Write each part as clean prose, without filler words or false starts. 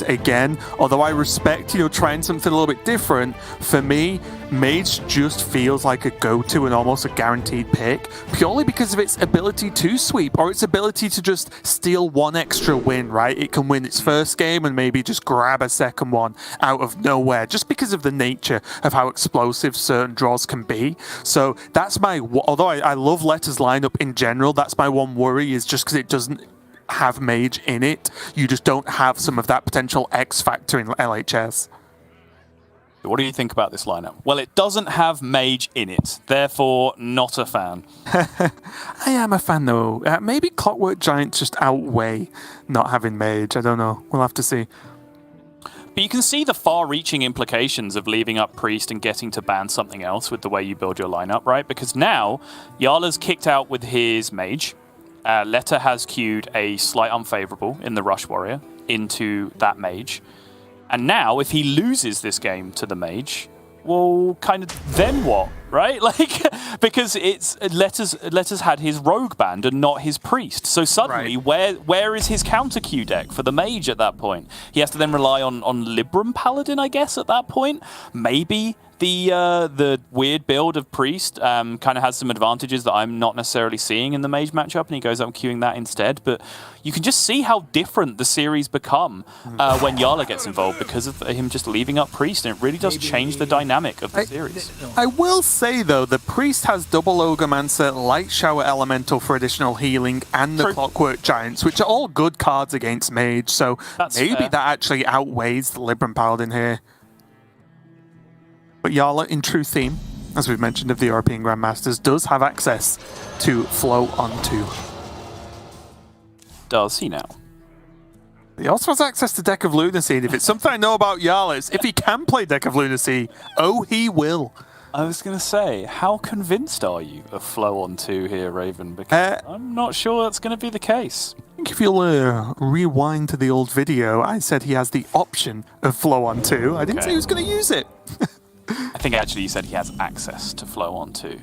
Again, although I respect, trying something a little bit different, for me, Mage just feels like a go-to and almost a guaranteed pick, purely because of its ability to sweep, or its ability to just steal one extra win, right? It can win its first game and maybe just grab a second one out of nowhere, just because of the nature of how explosive certain draws can be. So that's although I love Leta's lineup in general, that's my one worry, is just because it doesn't have Mage in it. You just don't have some of that potential X factor in LHS. What do you think about this lineup? Well, it doesn't have Mage in it, therefore not a fan. I am a fan though. Maybe Clockwork Giants just outweigh not having Mage. I don't know. We'll have to see. But you can see the far-reaching implications of leaving up Priest and getting to ban something else with the way you build your lineup, right? Because now, Jarla's kicked out with his Mage. Leta has queued a slight unfavorable in the Rush Warrior into that Mage. And now, if he loses this game to the Mage, well, kind of, then what, right? Because it's Leta's had his Rogue banned and not his Priest. So suddenly, right. where is his counter queue deck for the Mage at that point? He has to then rely on Libram Paladin, I guess, at that point. Maybe the weird build of Priest kind of has some advantages that I'm not necessarily seeing in the Mage matchup, and he goes up queuing that instead. But you can just see how different the series become when Jarla gets involved because of him just leaving up Priest, and it really does change the dynamic of the series. I will say, though, the Priest has double Ogremancer, Light Shower Elemental for additional healing, and the Clockwork Giants, which are all good cards against Mage, so maybe that actually outweighs the Libram Paladin here. But Jarla, in true theme, as we've mentioned, of the European Grandmasters, does have access to Flow on 2. Does he now? He also has access to Deck of Lunacy, and if it's something I know about Jarla, it's if he can play Deck of Lunacy, he will. I was going to say, how convinced are you of Flow on 2 here, Raven? Because I'm not sure that's going to be the case. I think if you'll rewind to the old video, I said he has the option of Flow on 2. I didn't say he was going to use it. I think actually you said he has access to Flow on 2.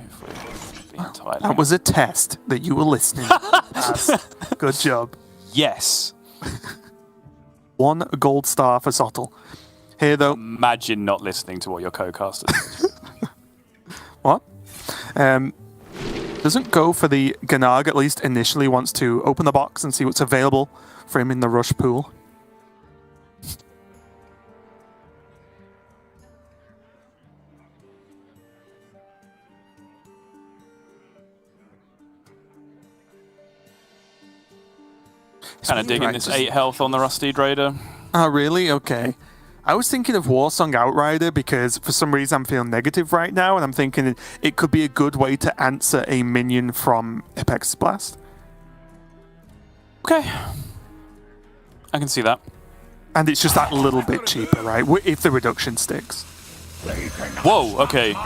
That was a test that you were listening. Good job. Yes. 1 gold star for Sottle. Here, though. Imagine not listening to what your co-caster says. What? Doesn't go for the Ganag, at least initially, wants to open the box and see what's available for him in the rush pool. Kind of digging this 8 health on the Rusty Raider. Oh, really? Okay. I was thinking of Warsong Outrider because for some reason I'm feeling negative right now, and I'm thinking it could be a good way to answer a minion from Apex Blast. Okay. I can see that. And it's just that little bit cheaper, right? If the reduction sticks. Whoa, okay.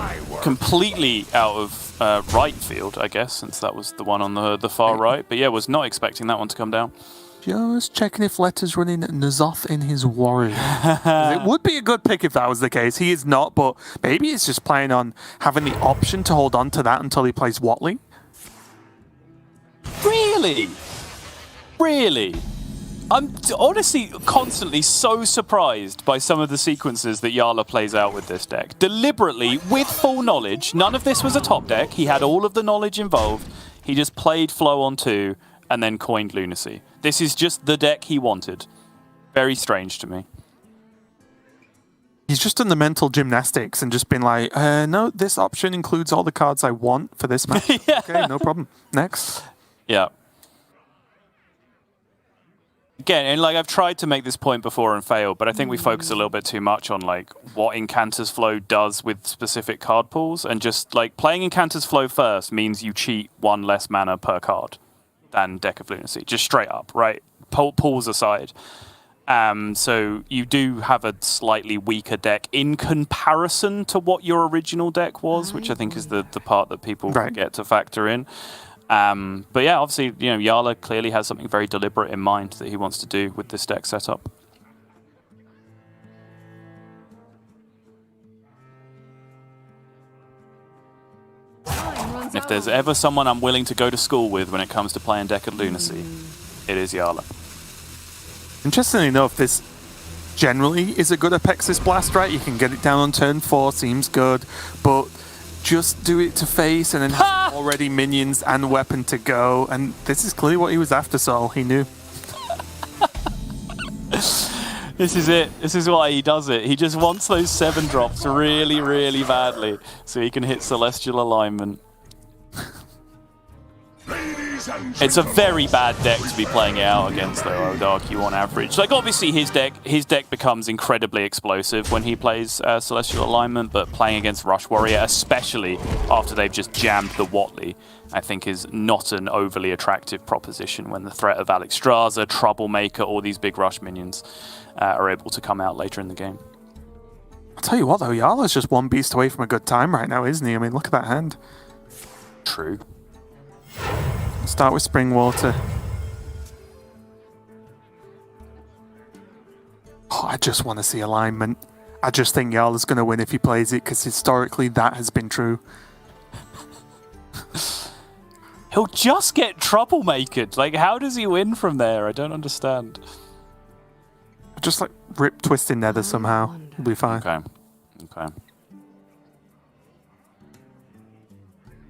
Completely out of right field, I guess, since that was the one on the far right. But yeah, was not expecting that one to come down. Just checking if Leta's running N'Zoth in his Warrior. It would be a good pick if that was the case. He is not, but maybe he's just planning on having the option to hold on to that until he plays Watley. Really? Really? I'm honestly constantly so surprised by some of the sequences that Jarla plays out with this deck. Deliberately, with full knowledge, none of this was a top deck. He had all of the knowledge involved. He just played Flow on 2 and then coined Lunacy. This is just the deck he wanted. Very strange to me. He's just done the mental gymnastics and just been like, no, this option includes all the cards I want for this match. Yeah. Okay, no problem. Next. Yeah. Again, and I've tried to make this point before and failed, but I think we focus a little bit too much on what Incanter's Flow does with specific card pools, and just playing Incanter's Flow first means you cheat 1 less mana per card than Deck of Lunacy, just straight up, right? Pools aside. So you do have a slightly weaker deck in comparison to what your original deck was, which I think is the part that people forget to factor in. But yeah, obviously, Jarla clearly has something very deliberate in mind that he wants to do with this deck setup. And if there's ever someone I'm willing to go to school with when it comes to playing Deck of Lunacy, it is Jarla. Interestingly enough, this generally is a good Apexis Blast, right? You can get it down on turn 4, seems good, but just do it to face and then have already minions and weapon to go. And this is clearly what he was after, Sol. He knew. This is it. This is why he does it. He just wants those 7 drops really, really badly so he can hit Celestial Alignment. It's a very bad deck to be playing it out against, though, I would argue, on average. Like, obviously, his deck becomes incredibly explosive when he plays Celestial Alignment, but playing against Rush Warrior, especially after they've just jammed the Watley, I think is not an overly attractive proposition when the threat of Alexstrasza, Troublemaker, all these big Rush minions are able to come out later in the game. I'll tell you what, though, Jarla's just one beast away from a good time right now, isn't he? I mean, look at that hand. True. Start with Spring Water. Oh, I just want to see alignment. I just think Jarla's going to win if he plays it, because historically that has been true. He'll just get Troublemakered. Like, how does he win from there? I don't understand. Just like rip Twisted Nether somehow. He'll be fine. Okay.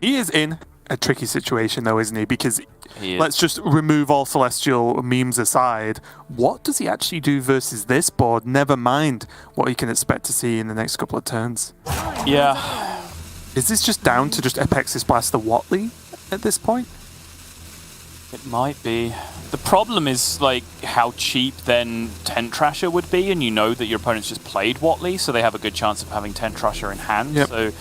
He is in a tricky situation, though, isn't he? Because let's just remove all Celestial memes aside. What does he actually do versus this board? Never mind what he can expect to see in the next couple of turns. Yeah. Is this just down to just Apexis Blast the Watley at this point? It might be. The problem is, like, how cheap then Tent Trasher would be, and you know that your opponent's just played Watley, so they have a good chance of having Tent Trasher in hand. Yep. So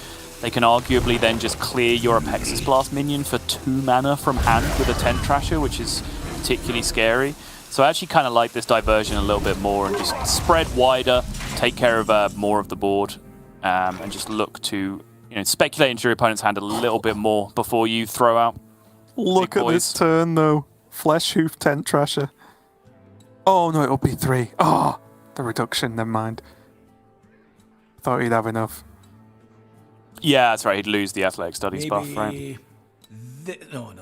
they can arguably then just clear your Apexis Blast minion for 2 mana from hand with a Tent Trasher, which is particularly scary. So I actually kind of like this diversion a little bit more and just spread wider, take care of more of the board, and just look to speculate into your opponent's hand a little bit more before you throw out. Look at this turn, though. Flesh Hoof Tent Trasher. Oh, no, it'll be 3. Oh, the reduction, never mind. Thought he'd have enough. Yeah, that's right. He'd lose the Athletic Studies buff, right? No.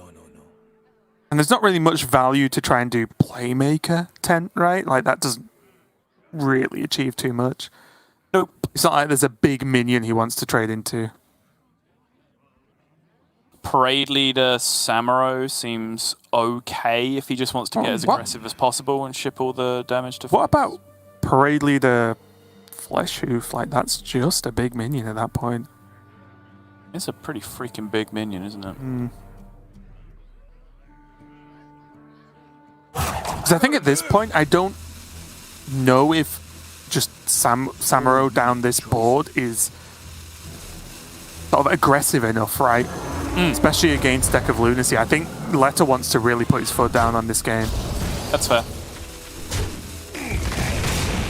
And there's not really much value to try and do Playmaker Tent, right? Like, that doesn't really achieve too much. Nope. It's not like there's a big minion he wants to trade into. Parade Leader Samuro seems okay if he just wants to get as aggressive as possible and ship all the damage to... What about Parade Leader Flesh Hoof? Like, that's just a big minion at that point. It's a pretty freaking big minion, isn't it? Because I think at this point, I don't know if just Samuro down this board is sort of aggressive enough, right? Especially against Deck of Lunacy. I think Leta wants to really put his foot down on this game. That's fair.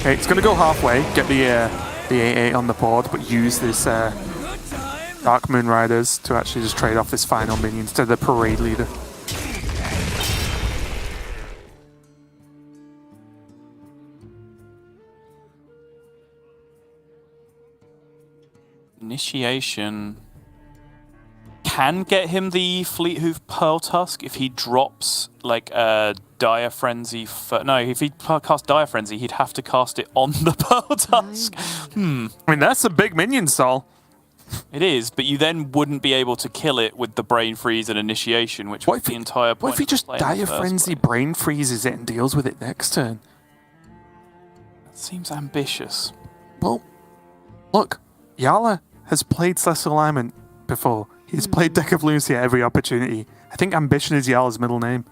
Okay, it's going to go halfway, get the 8/8 on the board, but use this Dark Moon Riders to actually just trade off this final minion instead of the Parade Leader. Initiation can get him the Fleet Hoof Pearl Tusk if he drops like a Dire Frenzy. No, if he cast Dire Frenzy, he'd have to cast it on the Pearl Tusk. I mean, that's a big minion, Sol. It is, but you then wouldn't be able to kill it with the Brain Freeze and Initiation, which was the entire point. What if he just of playing in the Dire first Frenzy place. Brain Freezes it and deals with it next turn? That seems ambitious. Well, look, Jarla has played Celestial Alignment before. He's played Deck of Lunacy at every opportunity. I think Ambition is Jarla's middle name.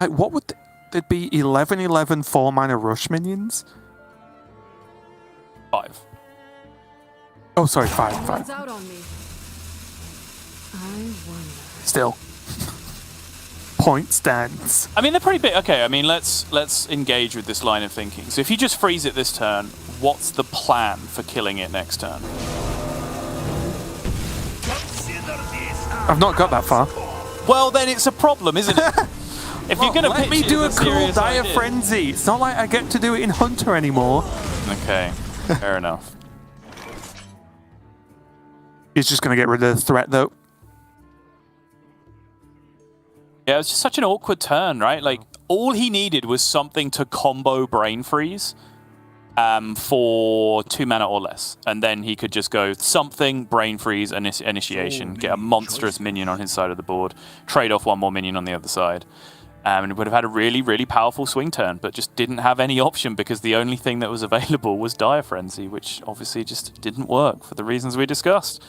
Like, what would... There'd be 11/11 4-mana Rush minions? 5. Oh, sorry, 5. Out on me. I wonder. Still. Point stands. I mean, they're pretty big. Okay, I mean, let's engage with this line of thinking. So if you just freeze it this turn, what's the plan for killing it next turn? I've not got that far. Well, then it's a problem, isn't it? If you're going to let me do a cool Dire Frenzy. It's not like I get to do it in Hunter anymore. Okay, fair enough. He's just going to get rid of the threat, though. Yeah, it was just such an awkward turn, right? Like, all he needed was something to combo Brain Freeze for 2 mana or less. And then he could just go something, Brain Freeze, Initiation, get a monstrous minion on his side of the board, trade off one more minion on the other side. And would have had a really, really powerful swing turn, but just didn't have any option because the only thing that was available was Dire Frenzy, which obviously just didn't work for the reasons we discussed.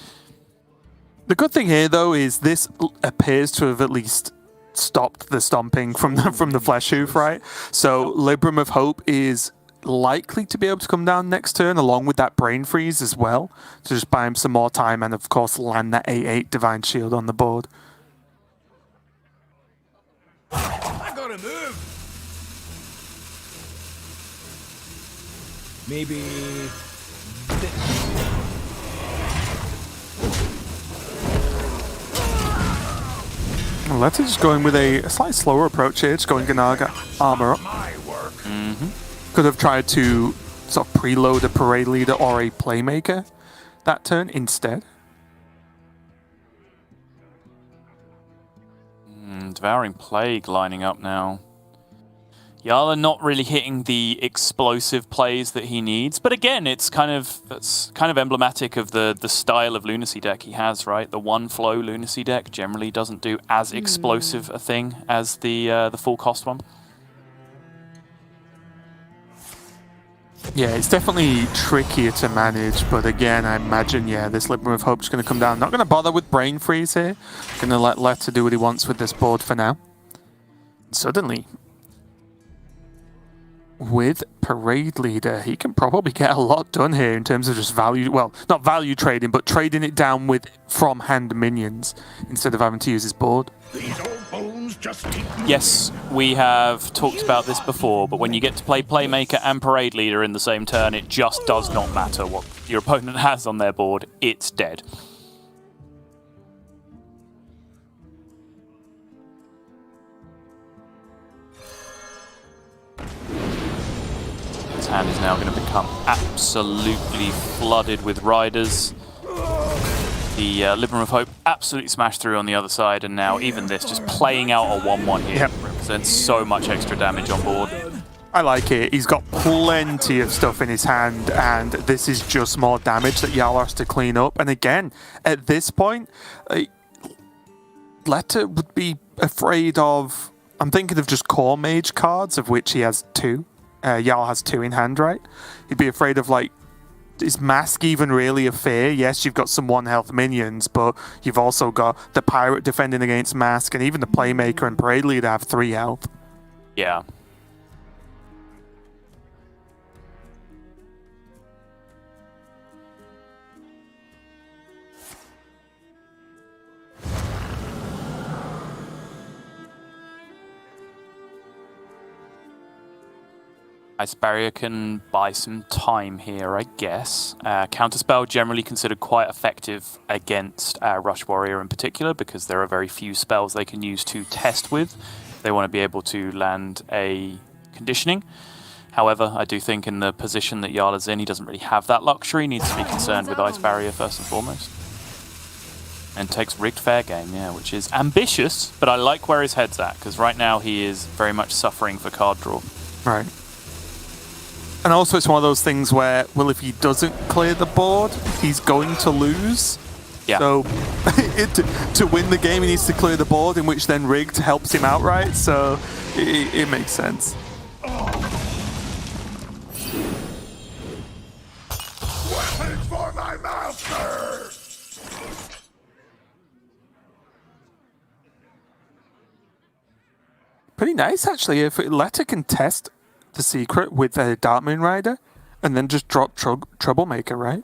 The good thing here, though, is this appears to have at least stopped the stomping from the Flesh Hoof, right? So Libram of Hope is likely to be able to come down next turn, along with that Brain Freeze as well, to just buy him some more time and, of course, land that 8/8 Divine Shield on the board. I gotta move. Maybe. Leta just going with a slightly slower approach here, just going Ganaga armor up. Could have tried to sort of preload a Parade Leader or a Playmaker that turn instead. Devouring Plague lining up now. Jarla not really hitting the explosive plays that he needs, but again, it's kind of emblematic of the style of Lunacy deck he has, right? The one flow Lunacy deck generally doesn't do as explosive a thing as the full cost one. Yeah, it's definitely trickier to manage, but again, I imagine, this Libram of Hope's going to come down. Not going to bother with Brain Freeze here. Going to let Leta do what he wants with this board for now. Suddenly, with Parade Leader, he can probably get a lot done here in terms of just value, well, not value trading, but trading it down with from-hand minions instead of having to use his board. These old bones just keep Yes, we have talked about this before, but when you get to play Playmaker and Parade Leader in the same turn, it just does not matter what your opponent has on their board. It's dead. His hand is now going to become absolutely flooded with riders. The Libram of Hope absolutely smashed through on the other side, and now even this, just playing out a 1/1 here, represents so much extra damage on board. I like it. He's got plenty of stuff in his hand, and this is just more damage that Jarla has to clean up. And again, at this point, Leta would be afraid of... I'm thinking of just core Mage cards, of which he has 2. Jarla has 2 in hand, right? He'd be afraid of, like, is Mask even really a fear? Yes, you've got some 1 health minions, but you've also got the Pirate defending against Mask, and even the Playmaker and Parade Leader have 3 health. Yeah. Ice Barrier can buy some time here, I guess. Counterspell generally considered quite effective against Rush Warrior in particular, because there are very few spells they can use to test with. They want to be able to land a conditioning. However, I do think in the position that Jarla's in, he doesn't really have that luxury. He needs to be concerned with Ice Barrier first and foremost. And takes Rigged Fair Game, which is ambitious, but I like where his head's at, because right now he is very much suffering for card draw. Right. And also it's one of those things where, well, if he doesn't clear the board, he's going to lose. Yeah. So to win the game, he needs to clear the board, in which then Rigged helps him outright. So it makes sense. weapons for my master. Pretty nice, actually. If Leta can test the secret with a Darkmoon Rider and then just drop Troublemaker, right?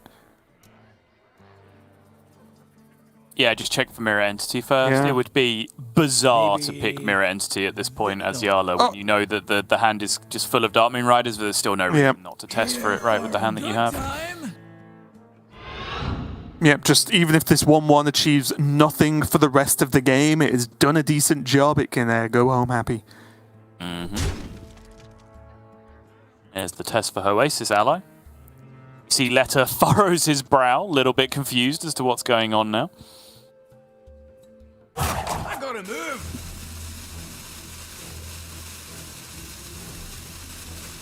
Yeah, just check for Mirror Entity first. Yeah. It would be bizarre to pick Mirror Entity at this point as Jarla when you know that the hand is just full of Darkmoon Riders, but there's still no reason not to test for it, right, with the hand that you have. Yep, just even if this 1/1 achieves nothing for the rest of the game, it has done a decent job. It can go home happy. There's the test for Oasis ally. You see Leta furrows his brow, a little bit confused as to what's going on now. I gotta move.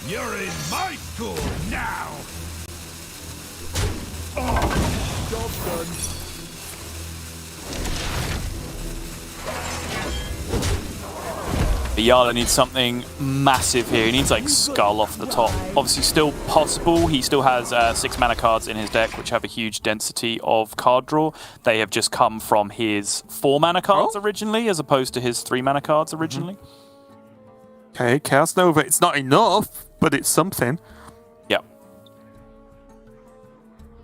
You're in my school now! Job done. Jarla needs something massive here. He needs like Skull off the top. Obviously still possible. He still has 6 mana cards in his deck, which have a huge density of card draw. They have just come from his 4 mana cards originally, as opposed to his 3 mana cards originally. Okay, Chaos Nova. It's not enough, but it's something. Yep.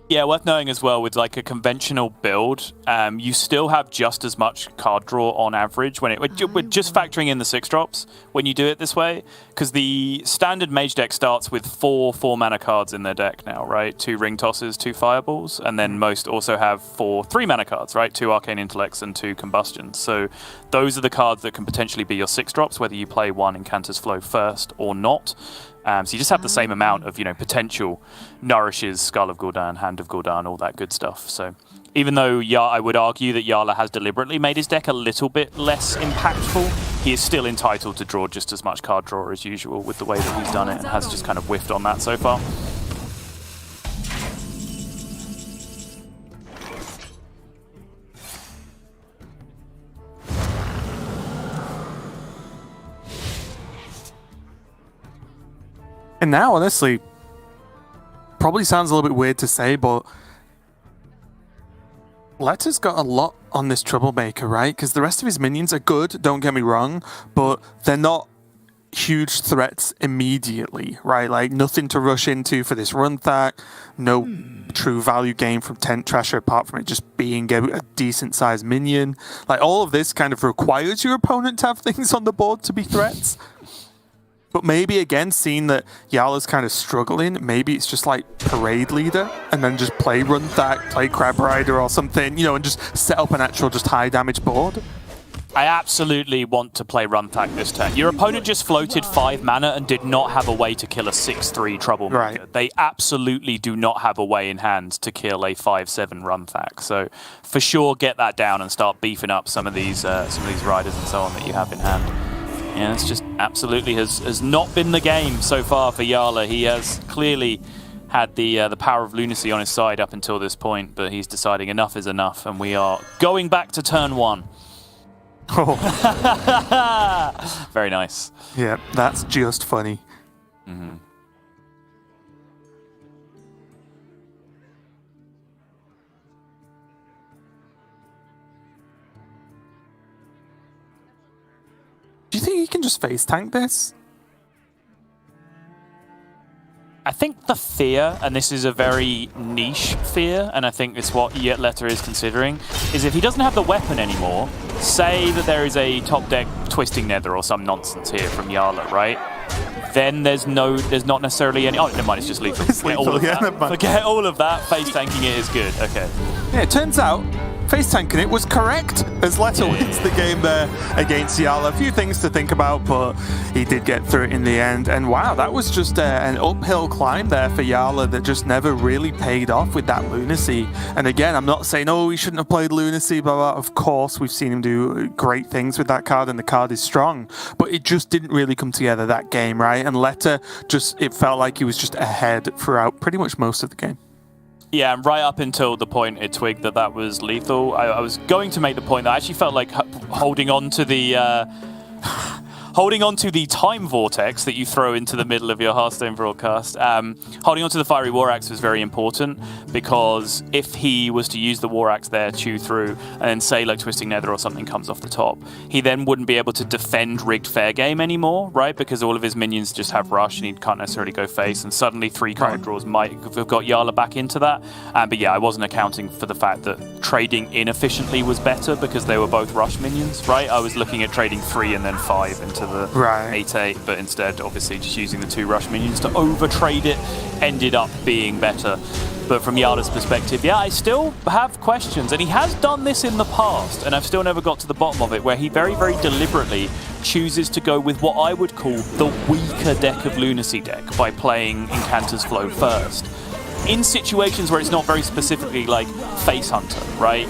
Yeah, worth knowing as well, with like a conventional build, you still have just as much card draw on average when we're just factoring in the 6-drops when you do it this way, because the standard Mage deck starts with 4 mana cards in their deck now, right? 2 Ring Tosses, 2 Fireballs, and then most also have 4 3 mana cards, right? 2 Arcane Intellects and 2 Combustions. So those are the cards that can potentially be your 6-drops, whether you play one Incanter's Flow first or not. So you just have the same amount of, potential nourishes, Skull of Gul'dan, Hand of Gul'dan, all that good stuff. So even though I would argue that Jarla has deliberately made his deck a little bit less impactful, he is still entitled to draw just as much card draw as usual with the way that he's done it, and has just kind of whiffed on that so far. And now, honestly, probably sounds a little bit weird to say, but Leta's got a lot on this Troublemaker, right? Because the rest of his minions are good, don't get me wrong, but they're not huge threats immediately, right? Like, nothing to rush into for this run stack, no true value gain from Tent Trasher apart from it just being a decent-sized minion. Like, all of this kind of requires your opponent to have things on the board to be threats. But maybe, again, seeing that Jarla's kind of struggling, maybe it's just like Parade Leader, and then just play Run Thack, play Crab Rider or something, and just set up an actual just high damage board. I absolutely want to play Run Thack this turn. Your opponent just floated 5 mana and did not have a way to kill a 6/3 Troublemaker. Right. They absolutely do not have a way in hand to kill a 5/7 Run Thack. So for sure, get that down and start beefing up some of these riders and so on that you have in hand. Yeah, it's just absolutely has not been the game so far for Jarla. He has clearly had the power of lunacy on his side up until this point, but he's deciding enough is enough, and we are going back to turn 1. Oh. Very nice. Yeah, that's just funny. Mm-hmm. Do you think he can just face tank this? I think the fear, and this is a very niche fear, and I think it's what Leta is considering, is if he doesn't have the weapon anymore, say that there is a top deck Twisting Nether or some nonsense here from Jarla, right? Then there's not necessarily any... Oh, never mind, it's just lethal. It's lethal, Forget all of that. Face tanking it is good. Okay. Yeah, it turns out face tanking it was correct as Leta wins the game there against Jarla. A few things to think about, but he did get through it in the end. And wow, that was just an uphill climb there for Jarla that just never really paid off with that lunacy. And again, I'm not saying, oh, he shouldn't have played lunacy, blah, blah. Of course, we've seen him do great things with that card, and the card is strong. But it just didn't really come together that game, right? And Leta it felt like he was just ahead throughout pretty much most of the game. Yeah, and right up until the point it twigged that was lethal, I was going to make the point that I actually felt like holding on to the time vortex that you throw into the middle of your Hearthstone broadcast. Holding on to the Fiery War Axe was very important, because if he was to use the War Axe there, chew through, and then say like Twisting Nether or something comes off the top, he then wouldn't be able to defend Rigged Fair Game anymore, right? Because all of his minions just have Rush and he can't necessarily go face, and suddenly 3 card draws might have got Jarla back into that. But yeah, I wasn't accounting for the fact that trading inefficiently was better because they were both Rush minions, right? I was looking at trading 3 and then 5 into the 8/8, but instead obviously just using the 2 Rush minions to overtrade it ended up being better. But from Jarla's perspective, yeah, I still have questions, and he has done this in the past, and I've still never got to the bottom of it, where he very, very deliberately chooses to go with what I would call the weaker deck of Lunacy deck by playing Incanter's Flow first. In situations where it's not very specifically like Face Hunter, right?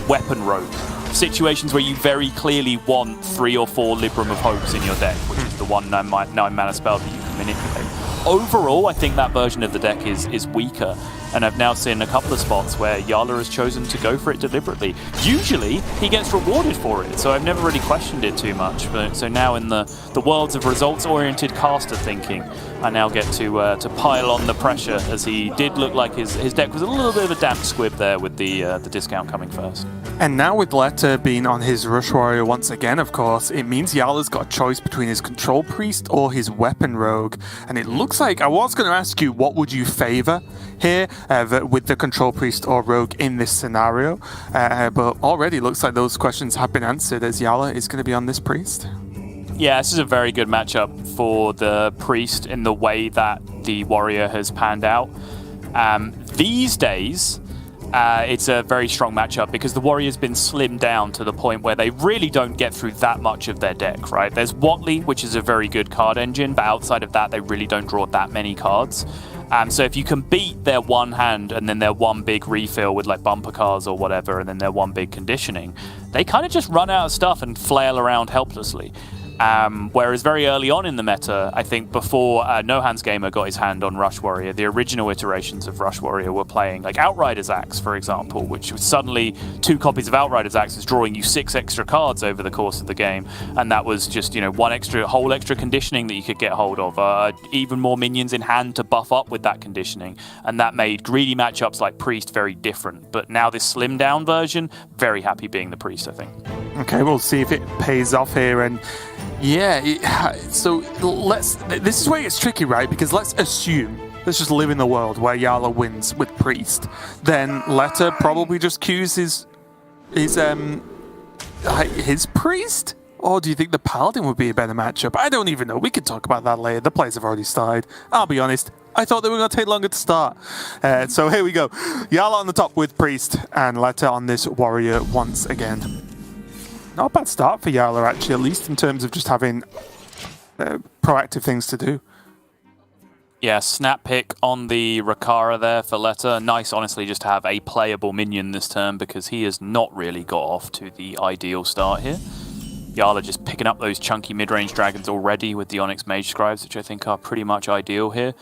Weapon Rogue. Situations where you very clearly want 3 or 4 Libram of Hopes in your deck, which is the 1/9 mana spell that you can manipulate. Overall, I think that version of the deck is weaker, and I've now seen a couple of spots where Jarla has chosen to go for it deliberately. Usually, he gets rewarded for it, so I've never really questioned it too much. But so now in the worlds of results-oriented caster thinking, I now get to pile on the pressure, as he did look like his deck was a little bit of a damp squib there with the discount coming first. And now with Leta being on his Rush Warrior once again, of course, it means Jarla's got a choice between his Control Priest or his Weapon Rogue. And it looks like, I was going to ask you, what would you favor here with the Control Priest or Rogue in this scenario? But already looks like those questions have been answered, as Jarla is going to be on this Priest. Yeah, this is a very good matchup for the Priest in the way that the Warrior has panned out. These days, it's a very strong matchup because the Warrior's been slimmed down to the point where they really don't get through that much of their deck, right? There's Watley, which is a very good card engine, but outside of that, they really don't draw that many cards. So if you can beat their one hand and then their one big refill with like bumper cards or whatever, and then their one big conditioning, they kind of just run out of stuff and flail around helplessly. Whereas very early on in the meta, I think before No Hands Gamer got his hand on Rush Warrior, the original iterations of Rush Warrior were playing like Outrider's Axe, for example, which was suddenly 2 copies of Outrider's Axe was drawing you 6 extra cards over the course of the game, and that was just, you know, whole extra conditioning that you could get hold of, even more minions in hand to buff up with that conditioning, and that made greedy matchups like Priest very different. But now this slimmed down version, very happy being the Priest, I think. Okay, we'll see if it pays off here. And yeah, so this is where it's tricky, right? Because let's just live in the world where Jarla wins with Priest. Then Leta probably just queues his Priest? Or do you think the Paladin would be a better matchup? I don't even know. We could talk about that later. The plays have already started. I'll be honest. I thought they were going to take longer to start. So here we go. Jarla on the top with Priest and Leta on this Warrior once again. Not a bad start for Jarla, actually, at least in terms of just having proactive things to do. Yeah, snap pick on the Rakara there for Leta. Nice, honestly, just to have a playable minion this turn because he has not really got off to the ideal start here. Jarla just picking up those chunky mid-range dragons already with the Onyx Mage Scribes, which I think are pretty much ideal here.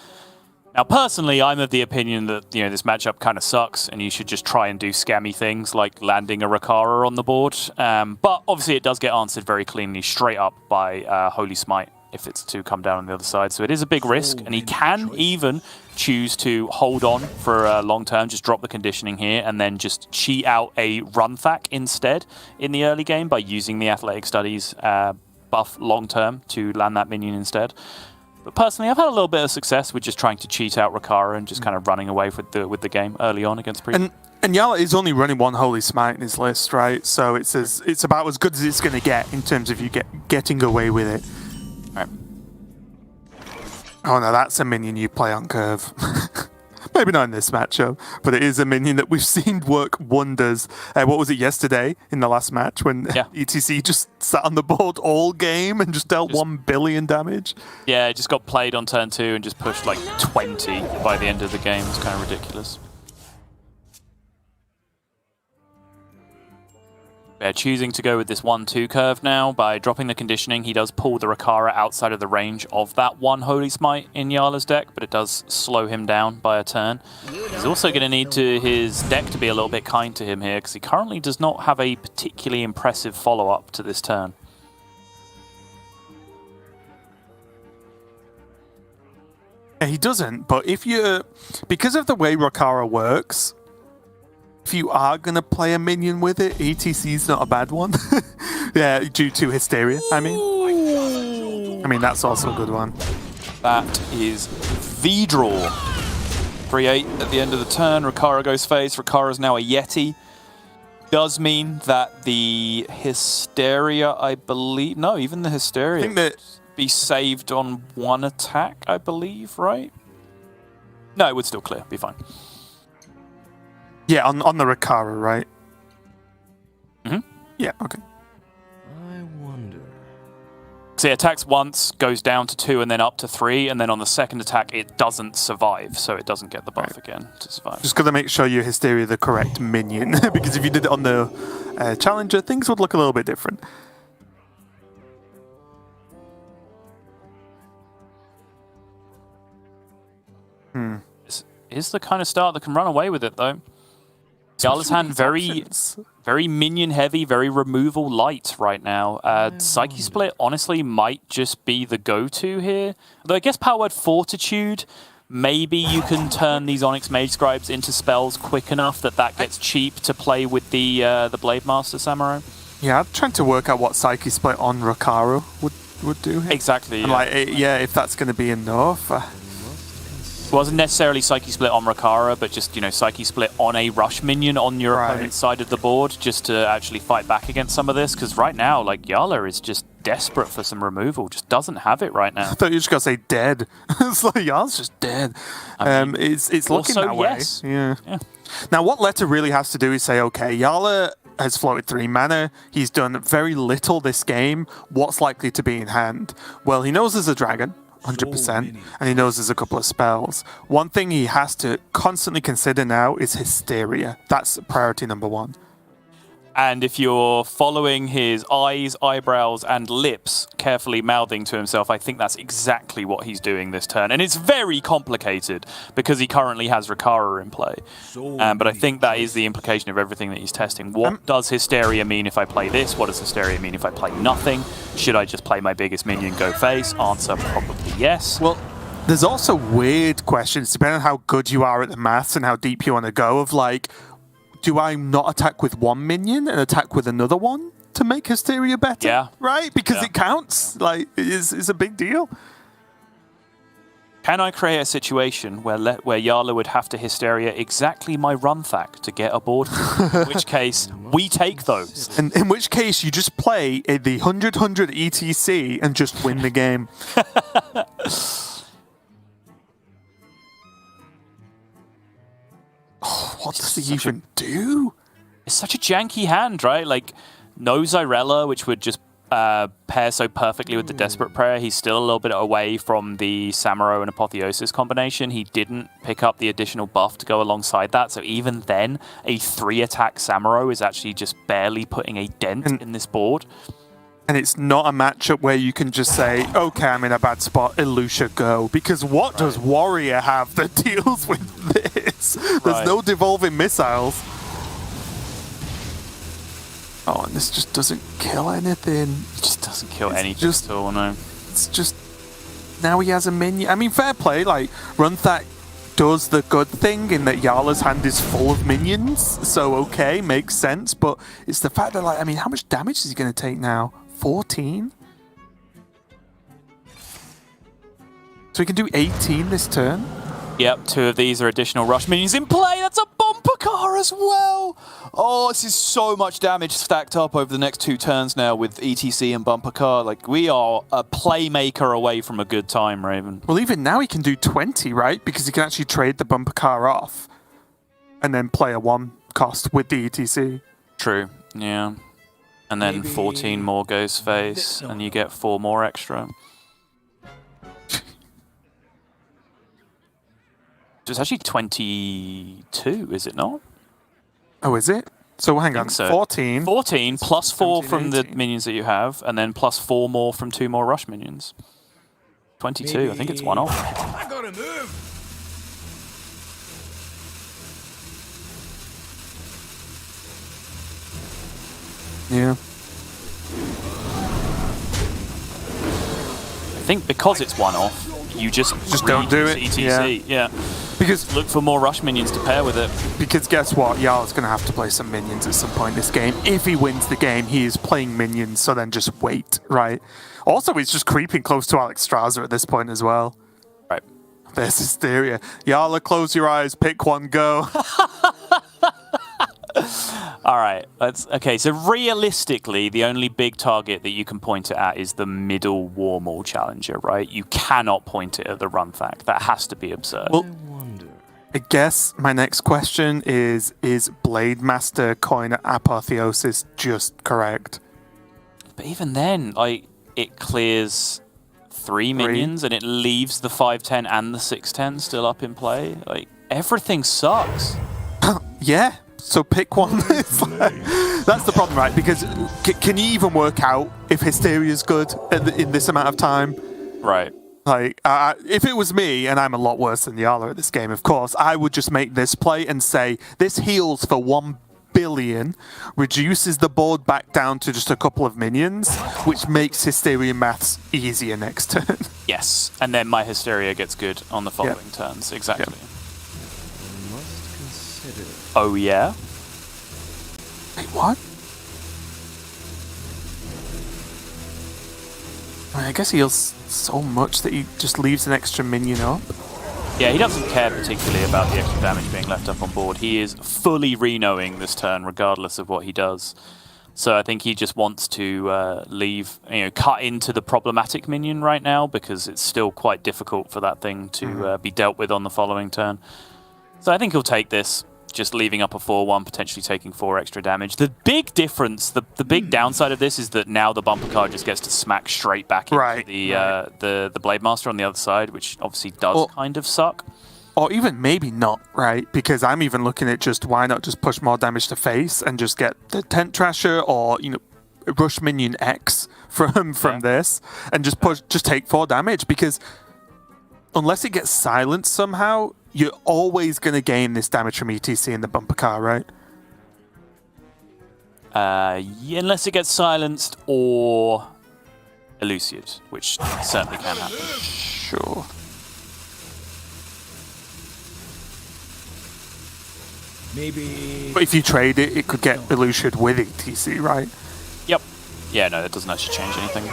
Now, personally, I'm of the opinion that, you know, this matchup kind of sucks and you should just try and do scammy things like landing a Rakara on the board. But obviously it does get answered very cleanly straight up by Holy Smite if it's to come down on the other side. So it is a big risk, and he can even choose to hold on for a long term, just drop the conditioning here, and then just cheat out a Runthack instead in the early game by using the Athletic Studies buff long term to land that minion instead. But personally, I've had a little bit of success with just trying to cheat out Rakara and just kind of running away with the game early on against Priest. And Jarla is only running one Holy Smite in his list, right? So it's about as good as it's going to get in terms of you getting away with it. Right. Oh no, that's a minion you play on curve. Maybe not in this matchup, but it is a minion that we've seen work wonders. What was it yesterday in the last match when ETC just sat on the board all game and just dealt 1 billion damage? Yeah, it just got played on turn 2 and just pushed like 20 by the end of the game. It's kind of ridiculous. They're choosing to go with this 1-2 curve now. By dropping the conditioning, he does pull the Rakara outside of the range of that 1 Holy Smite in Jarla's deck, but it does slow him down by a turn. He's also going to need his deck to be a little bit kind to him here, because he currently does not have a particularly impressive follow-up to this turn. He doesn't, but because of the way Rakara works, if you are going to play a minion with it, ETC's not a bad one. Yeah, due to Hysteria, I mean, that's also a good one. That is the draw. 3-8 at the end of the turn. Rakara goes face. Rakara's now a Yeti. Does mean that the Hysteria, I believe... No, even the Hysteria... I think that... be saved on 1 attack, I believe, right? No, it would still clear. Be fine. Yeah, on the Rakara, right? Mm-hmm. Yeah, okay. I wonder. So it attacks once, goes down to 2, and then up to 3, and then on the second attack, it doesn't survive, so it doesn't get the buff again to survive. Just got to make sure you Hysteria the correct minion, because if you did it on the Challenger, things would look a little bit different. Is the kind of start that can run away with it, though. Jarla's hand very minion heavy, very removal light right now. Psyche Split honestly might just be the go-to here. Though I guess Power Word Fortitude, maybe you can turn these Onyx Mage Scribes into spells quick enough that gets cheap to play with the Blade Master Samurai. Yeah, I'm trying to work out what Psyche Split on Rakaru would do here. Exactly. And if that's going to be enough. It wasn't necessarily Psyche Split on Rakara, but just, Psyche Split on a rush minion on your opponent's side of the board, just to actually fight back against some of this. Because right now, Jarla is just desperate for some removal, just doesn't have it right now. I thought you were just going to say dead. It's like, Jarla's just dead. It's looking that way. Yes. Yeah. Now, what Leta really has to do is say, okay, Jarla has floated 3 mana. He's done very little this game. What's likely to be in hand? Well, he knows there's a dragon. 100%, and he knows there's a couple of spells. One thing he has to constantly consider now is Hysteria. That's priority number 1. And if you're following his eyes, eyebrows, and lips carefully mouthing to himself, I think that's exactly what he's doing this turn. And it's very complicated because he currently has Rakara in play. But I think that is the implication of everything that he's testing. What does Hysteria mean if I play this? What does Hysteria mean if I play nothing? Should I just play my biggest minion, go face? Answer, probably yes. Well, there's also weird questions, depending on how good you are at the maths and how deep you want to go, of do I not attack with 1 minion and attack with another one to make Hysteria better? Yeah. Right? Because it counts. It's a big deal. Can I create a situation where Jarla would have to Hysteria exactly my run thack to get a board? In which case, we take those. And in which case, you just play the 100-100 ETC and just win the game. What does he even do? It's such a janky hand, right? No Xyrella, which would just pair so perfectly with the Desperate Prayer. He's still a little bit away from the Samuro and Apotheosis combination. He didn't pick up the additional buff to go alongside that. So even then, a 3-attack Samuro is actually just barely putting a dent in this board. And it's not a matchup where you can just say, okay, I'm in a bad spot, Elucia, go. Because what does Warrior have that deals with this? There's no devolving missiles. Oh, and this just doesn't kill anything. It just doesn't kill anything at all, no. It's just... Now he has a minion. I mean, fair play. Runthack does the good thing in that Jarla's hand is full of minions. So, okay, makes sense. But it's the fact that, how much damage is he going to take now? 14? So he can do 18 this turn? Yep, 2 of these are additional rush minions in play. That's a bumper car as well. Oh, this is so much damage stacked up over the next 2 turns now with ETC and bumper car. We are a playmaker away from a good time, Raven. Well, even now he can do 20, right? Because he can actually trade the bumper car off and then play a 1 cost with the ETC. True, yeah. And then 14 more goes face, and you get 4 more extra. It's actually 22, is it not? Oh, is it? So hang on, so. 14. 14 plus 4 from 18. the minions that you have, and then plus 4 more from 2 more rush minions. 22, I think it's 1 off. I gotta move. Yeah. I think because it's 1 off, you just don't do it. ETC. Yeah. Because look for more rush minions to pair with it. Because guess what? Jarla's going to have to play some minions at some point in this game. If he wins the game, he is playing minions, so then just wait, right? Also, he's just creeping close to Alex Straza at this point as well. Right. There's Hysteria. Jarla, close your eyes, pick one, go. All right. Okay, so realistically, the only big target that you can point it at is the middle Warmaul challenger, right? You cannot point it at the Runthack. That has to be absurd. Well, I guess my next question is Blade Master coin Apotheosis just correct? But even then, it clears 3 minions and it leaves the 5/10 and the 6/10 still up in play. Everything sucks. Yeah. So pick one. That's the problem, right? Because can you even work out if Hysteria is good in this amount of time? Right. Like, if it was me, and I'm a lot worse than Jarla at this game, of course, I would just make this play and say, this heals for 1 billion, reduces the board back down to just a couple of minions, which makes Hysteria maths easier next turn. Yes, and then my Hysteria gets good on the following turns. Exactly. Must consider. Oh, yeah? Wait, what? I guess he heals so much that he just leaves an extra minion up. Yeah, he doesn't care particularly about the extra damage being left up on board. He is fully Renoing this turn, regardless of what he does. So I think he just wants to leave, cut into the problematic minion right now, because it's still quite difficult for that thing to be dealt with on the following turn. So I think he'll take this, just leaving up a 4-1, potentially taking 4 extra damage. The big difference, the big downside of this is that now the bumper card just gets to smack straight back into the Blade Master on the other side, which obviously does kind of suck. Or even maybe not, right? Because I'm even looking at just why not just push more damage to face and just get the Tent Trasher or, Rush Minion X from this and just take 4 damage, because unless it gets silenced somehow, you're always going to gain this damage from ETC in the bumper car, right? Yeah, unless it gets silenced or elucidated, which certainly can happen. Sure. Maybe. But if you trade it, it could get elucidated with ETC, right? Yep. Yeah, no, that doesn't actually change anything.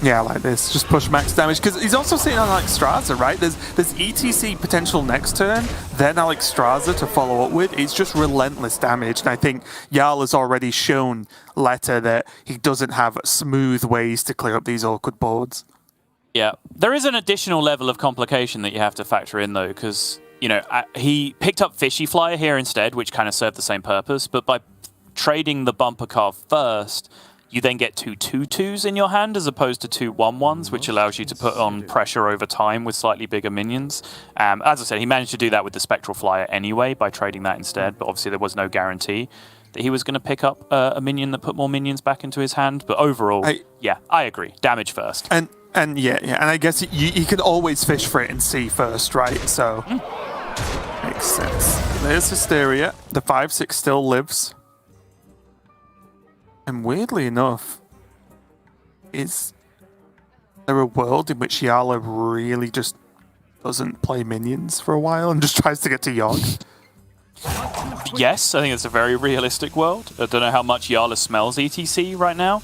Yeah, I like this. Just push max damage. Because he's also sitting on Alexstrasza, right? There's ETC potential next turn, then Alexstrasza to follow up with. It's just relentless damage. And I think Jarla's already shown Leta that he doesn't have smooth ways to clear up these awkward boards. Yeah. There is an additional level of complication that you have to factor in, though, because, he picked up Fishy Flyer here instead, which kind of served the same purpose. But by trading the bumper card first, you then get 2 2/2s in your hand as opposed to 2 1/1s, which allows you to put on pressure over time with slightly bigger minions. As I said, he managed to do that with the Spectral Flyer anyway by trading that instead, but obviously there was no guarantee that he was going to pick up a minion that put more minions back into his hand. But overall, I agree. Damage first. And I guess you can always fish for it and see first, right? So, makes sense. There's Hysteria. The 5/6 still lives. And weirdly enough, is there a world in which Jarla really just doesn't play minions for a while and just tries to get to Yogg? Yes, I think it's a very realistic world. I don't know how much Jarla smells ETC right now,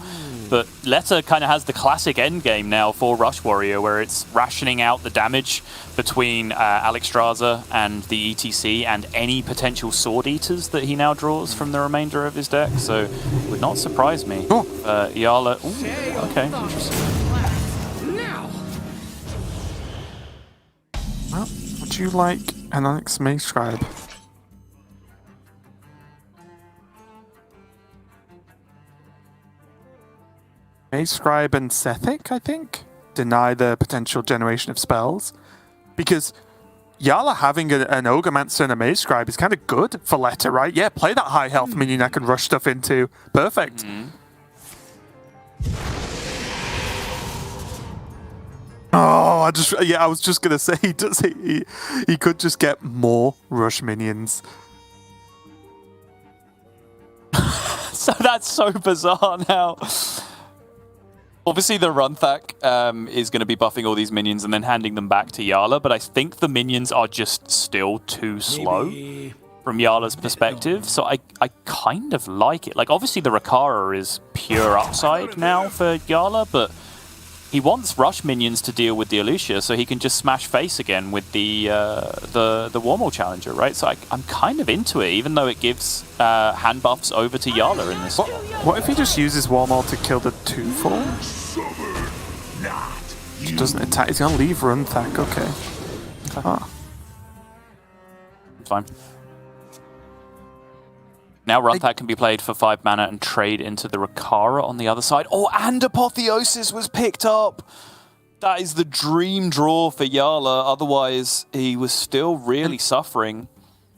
but Leta kind of has the classic endgame now for Rush Warrior, where it's rationing out the damage between Alexstrasza and the ETC and any potential Sword Eaters that he now draws from the remainder of his deck. So it would not surprise me. Jarla... Ooh, okay, interesting. Well, would you like an Onyx Mage Scribe? Mage Scribe and Sethic, I think, deny the potential generation of spells. Because Jarla having an Ogremancer and a Mage Scribe is kind of good for Leta, right? Yeah, play that high health minion I can rush stuff into. Perfect. Oh, I was just going to say, he could just get more rush minions. So that's so bizarre now. Obviously, the Runthak is going to be buffing all these minions and then handing them back to Jarla, but I think the minions are just still too slow from Jarla's perspective, so I kind of like it. Like, obviously, the Rakara is pure upside now for Jarla, but he wants Rush minions to deal with the Elucia, so he can just smash face again with the Warmaul Challenger, right? So I'm kind of into it, even though it gives hand buffs over to Jarla in this spot. What if he just uses Warmaul to kill the 2/4? He doesn't attack. He's going to leave Runthak. Okay. Ah. Fine. Now Runthak can be played for 5 mana and trade into the Rakara on the other side. Oh, and Apotheosis was picked up! That is the dream draw for Jarla. Otherwise, he was still really suffering.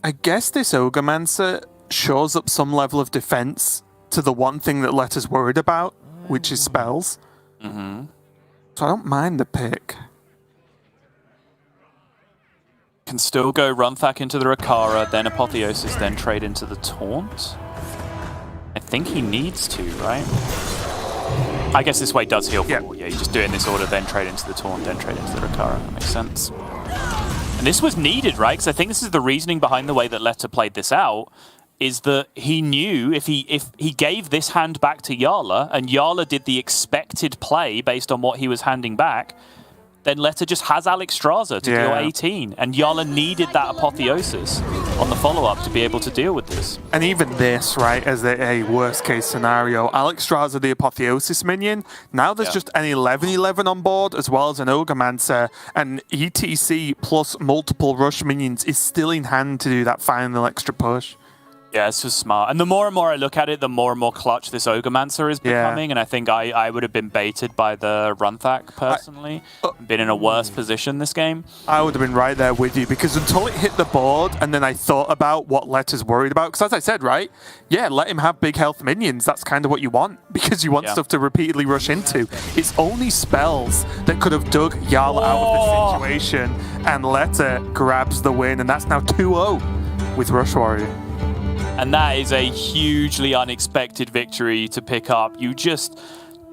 I guess this Ogremancer shows up some level of defense to the one thing that Leta's worried about which is spells. So I don't mind the pick. Can still go Runthak into the Rakara, then Apotheosis, then trade into the Taunt. I think he needs to, right? I guess this way does heal for all. Yeah, you just do it in this order, then trade into the Taunt, then trade into the Rakara. That makes sense. And this was needed, right? Because I think this is the reasoning behind the way that Leta played this out, is that he knew if he gave this hand back to Jarla, and Jarla did the expected play based on what he was handing back, then Leta just has Alexstrasza to deal 18. And Jarla needed that Apotheosis on the follow-up to be able to deal with this. And even this, right, as a worst-case scenario, Alexstrasza, the Apotheosis minion, now there's just an 11/11 on board, as well as an Ogremancer, and ETC plus multiple rush minions is still in hand to do that final extra push. Yeah, this was smart. And the more I look at it, the more and more clutch this Ogremancer is becoming. And I think I would have been baited by the Runthak, personally. Been in a worse position this game. I would have been right there with you, because until it hit the board, and then I thought about what Leta's worried about. Because as I said, right, let him have big health minions. That's kind of what you want, because you want stuff to repeatedly rush into. It's only spells that could have dug Jarla out of the situation, and Leta grabs the win, and that's now 2-0 with Rush Warrior. And that is a hugely unexpected victory to pick up. You just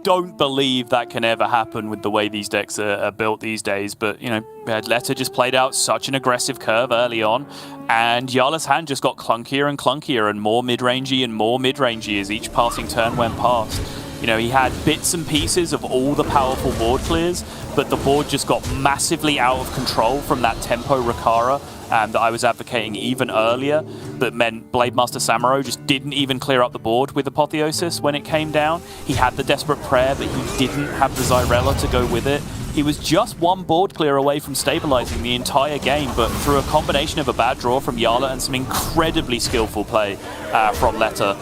don't believe that can ever happen with the way these decks are built these days. But, you know, Leta just played out such an aggressive curve early on, and Jarla's hand just got clunkier and clunkier and more mid-rangey as each passing turn went past. You know, he had bits and pieces of all the powerful board clears, but the board just got massively out of control from that tempo Rakara that I was advocating even earlier, that meant Blademaster Samuro just didn't even clear up the board with Apotheosis when it came down. He had the Desperate Prayer, but he didn't have the Xyrella to go with it. He was just one board clear away from stabilizing the entire game, but through a combination of a bad draw from Jarla and some incredibly skillful play from Leta,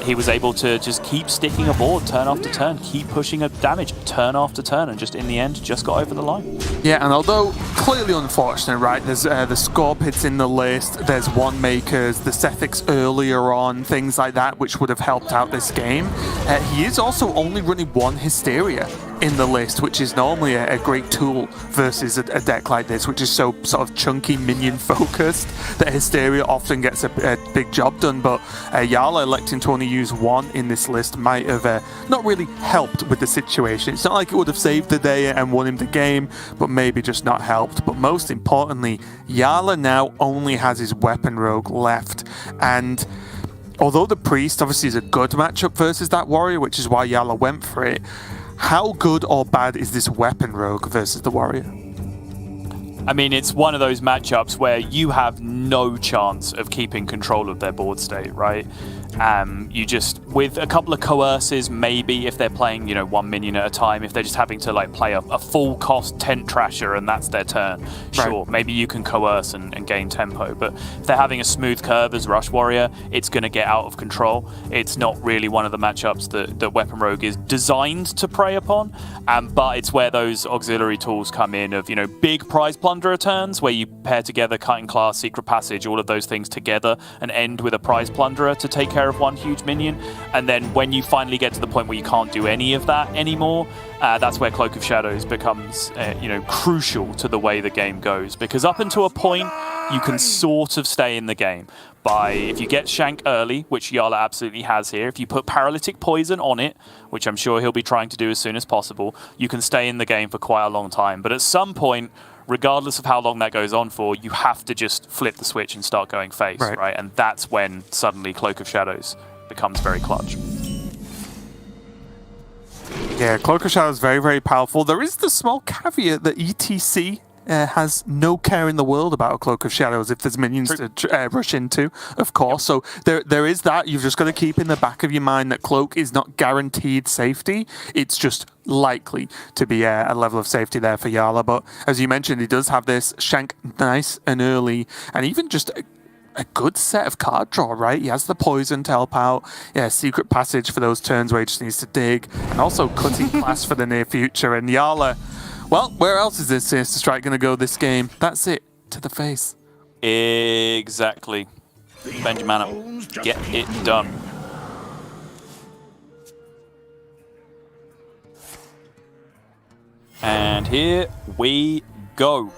he was able to just keep sticking a board turn after turn, keep pushing a damage turn after turn, and just in the end, just got over the line. Yeah, and although clearly unfortunate, right, there's the Scorpids in the list, there's One Makers, the Sethics earlier on, things like that, which would have helped out this game. He is also only running one Hysteria in the list, which is normally a great tool versus a deck like this, which is so sort of chunky minion focused that Hysteria often gets a big job done. But Jarla electing to only use one in this list might have not really helped with the situation. It's not like it would have saved the day and won him the game, but maybe just not helped. But most importantly, Jarla now only has his Weapon Rogue left, and although the Priest obviously is a good matchup versus that Warrior, which is why Jarla went for it, how good or bad is this Weapon Rogue versus the Warrior? I mean, it's one of those matchups where you have no chance of keeping control of their board state, right? You just, with a couple of coerces, maybe if they're playing, you know, one minion at a time, if they're just having to like play a full cost Tent Trasher and that's their turn, sure, maybe you can coerce and gain tempo. But if they're having a smooth curve as Rush Warrior, it's going to get out of control. It's not really one of the matchups that Weapon Rogue is designed to prey upon, but it's where those auxiliary tools come in of, you know, big prize plunderer turns where you pair together Cutting Class, Secret Passage, all of those things together and end with a prize plunderer to take care of one huge minion. And then when you finally get to the point where you can't do any of that anymore, that's where Cloak of Shadows becomes you know, crucial to the way the game goes, because up until a point you can sort of stay in the game by, if you get Shank early, which Jarla absolutely has here, if you put Paralytic Poison on it, which I'm sure he'll be trying to do as soon as possible, you can stay in the game for quite a long time. But at some point, regardless of how long that goes on for, you have to just flip the switch and start going face, right? And that's when suddenly Cloak of Shadows becomes very clutch. Yeah, Cloak of Shadows is very, very powerful. There is the small caveat that ETC has no care in the world about a Cloak of Shadows if there's minions to rush into, of course. So there is that. You've just got to keep in the back of your mind that Cloak is not guaranteed safety. It's just likely to be a level of safety there for Jarla. But as you mentioned, he does have this Shank nice and early, and even just a good set of card draw, right? He has the Poison to help out. Yeah, Secret Passage for those turns where he just needs to dig, and also Cutting Class for the near future. And Jarla, well, where else is this Sinister Strike going to go this game? That's it. To the face. Exactly. Benjamin, get it done. And here we go.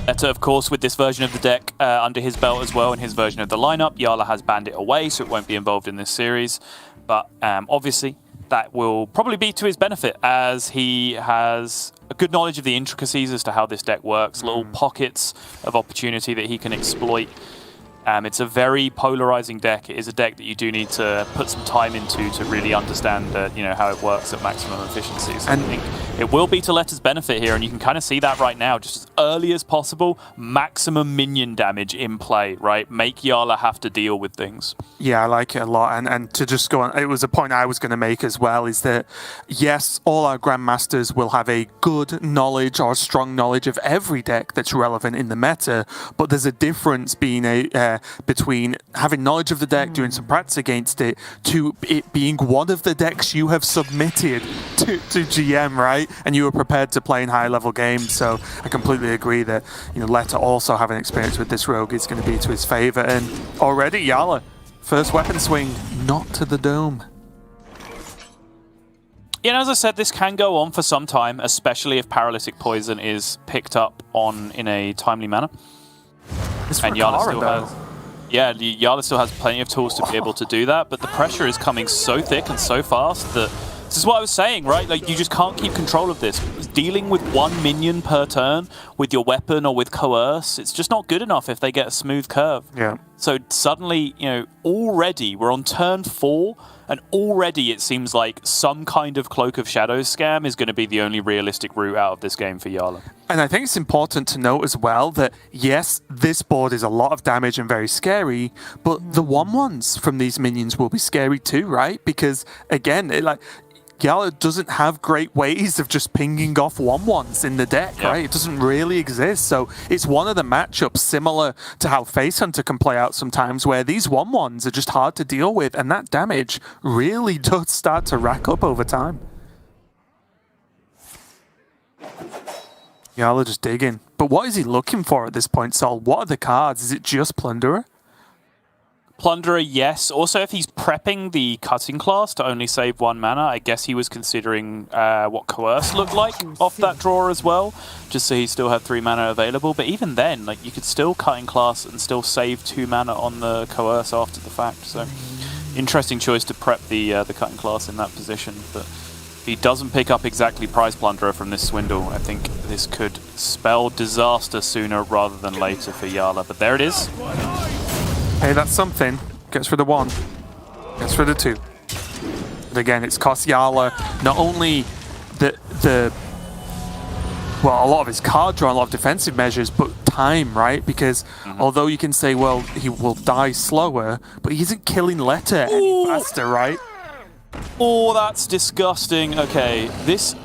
Leta, of course, with this version of the deck under his belt as well, in his version of the lineup. Jarla has banned it away, so it won't be involved in this series. But obviously, that will probably be to his benefit, as he has a good knowledge of the intricacies as to how this deck works, little pockets of opportunity that he can exploit. It's a very polarizing deck. It is a deck that you do need to put some time into to really understand how it works at maximum efficiency. So I think it will be to Leta's benefit here, and you can kind of see that right now. Just as early as possible, maximum minion damage in play, right? Make Jarla have to deal with things. Yeah, I like it a lot. And to just go on, it was a point I was going to make as well, is that, yes, all our Grandmasters will have a good knowledge or strong knowledge of every deck that's relevant in the meta, but there's a difference between having knowledge of the deck, doing some practice against it, to it being one of the decks you have submitted to GM, right? And you were prepared to play in high-level games. So I completely agree that Leta also having experience with this rogue is going to be to his favor. And already Jarla, first weapon swing, not to the dome. Yeah, and as I said, this can go on for some time, especially if Paralytic Poison is picked up on in a timely manner. And Jarla still has... Yeah, Jarla still has plenty of tools to be able to do that, but the pressure is coming so thick and so fast that this is what I was saying, right? Like, you just can't keep control of this. Dealing with one minion per turn with your weapon or with Coerce, it's just not good enough if they get a smooth curve. Yeah. So suddenly, already we're on turn 4, and already it seems like some kind of Cloak of Shadows scam is going to be the only realistic route out of this game for Jarla. And I think it's important to note as well that, yes, this board is a lot of damage and very scary, but the 1/1s from these minions will be scary too, right? Because, again, Jarla doesn't have great ways of just pinging off 1/1s in the deck, right? It doesn't really exist. So it's one of the matchups similar to how Face Hunter can play out sometimes, where these 1/1s are just hard to deal with, and that damage really does start to rack up over time. Jarla just digging. But what is he looking for at this point, Sol? What are the cards? Is it just Plunderer? Plunderer, yes. Also, if he's prepping the Cutting class to only save 1 mana, I guess he was considering what Coerce looked like off that draw as well, just so he still had 3 mana available. But even then, you could still Cutting class and still save 2 mana on the Coerce after the fact. So, interesting choice to prep the Cutting class in that position. But if he doesn't pick up exactly Prize Plunderer from this swindle, I think this could spell disaster sooner rather than later for Jarla. But there it is. Hey, that's something. Gets rid of 1. Gets rid of 2. But again, it's cost Jarla not only a lot of his card draw, a lot of defensive measures, but time, right? Because although you can say, well, he will die slower, but he isn't killing Leta any faster, right? Oh, that's disgusting. Okay, this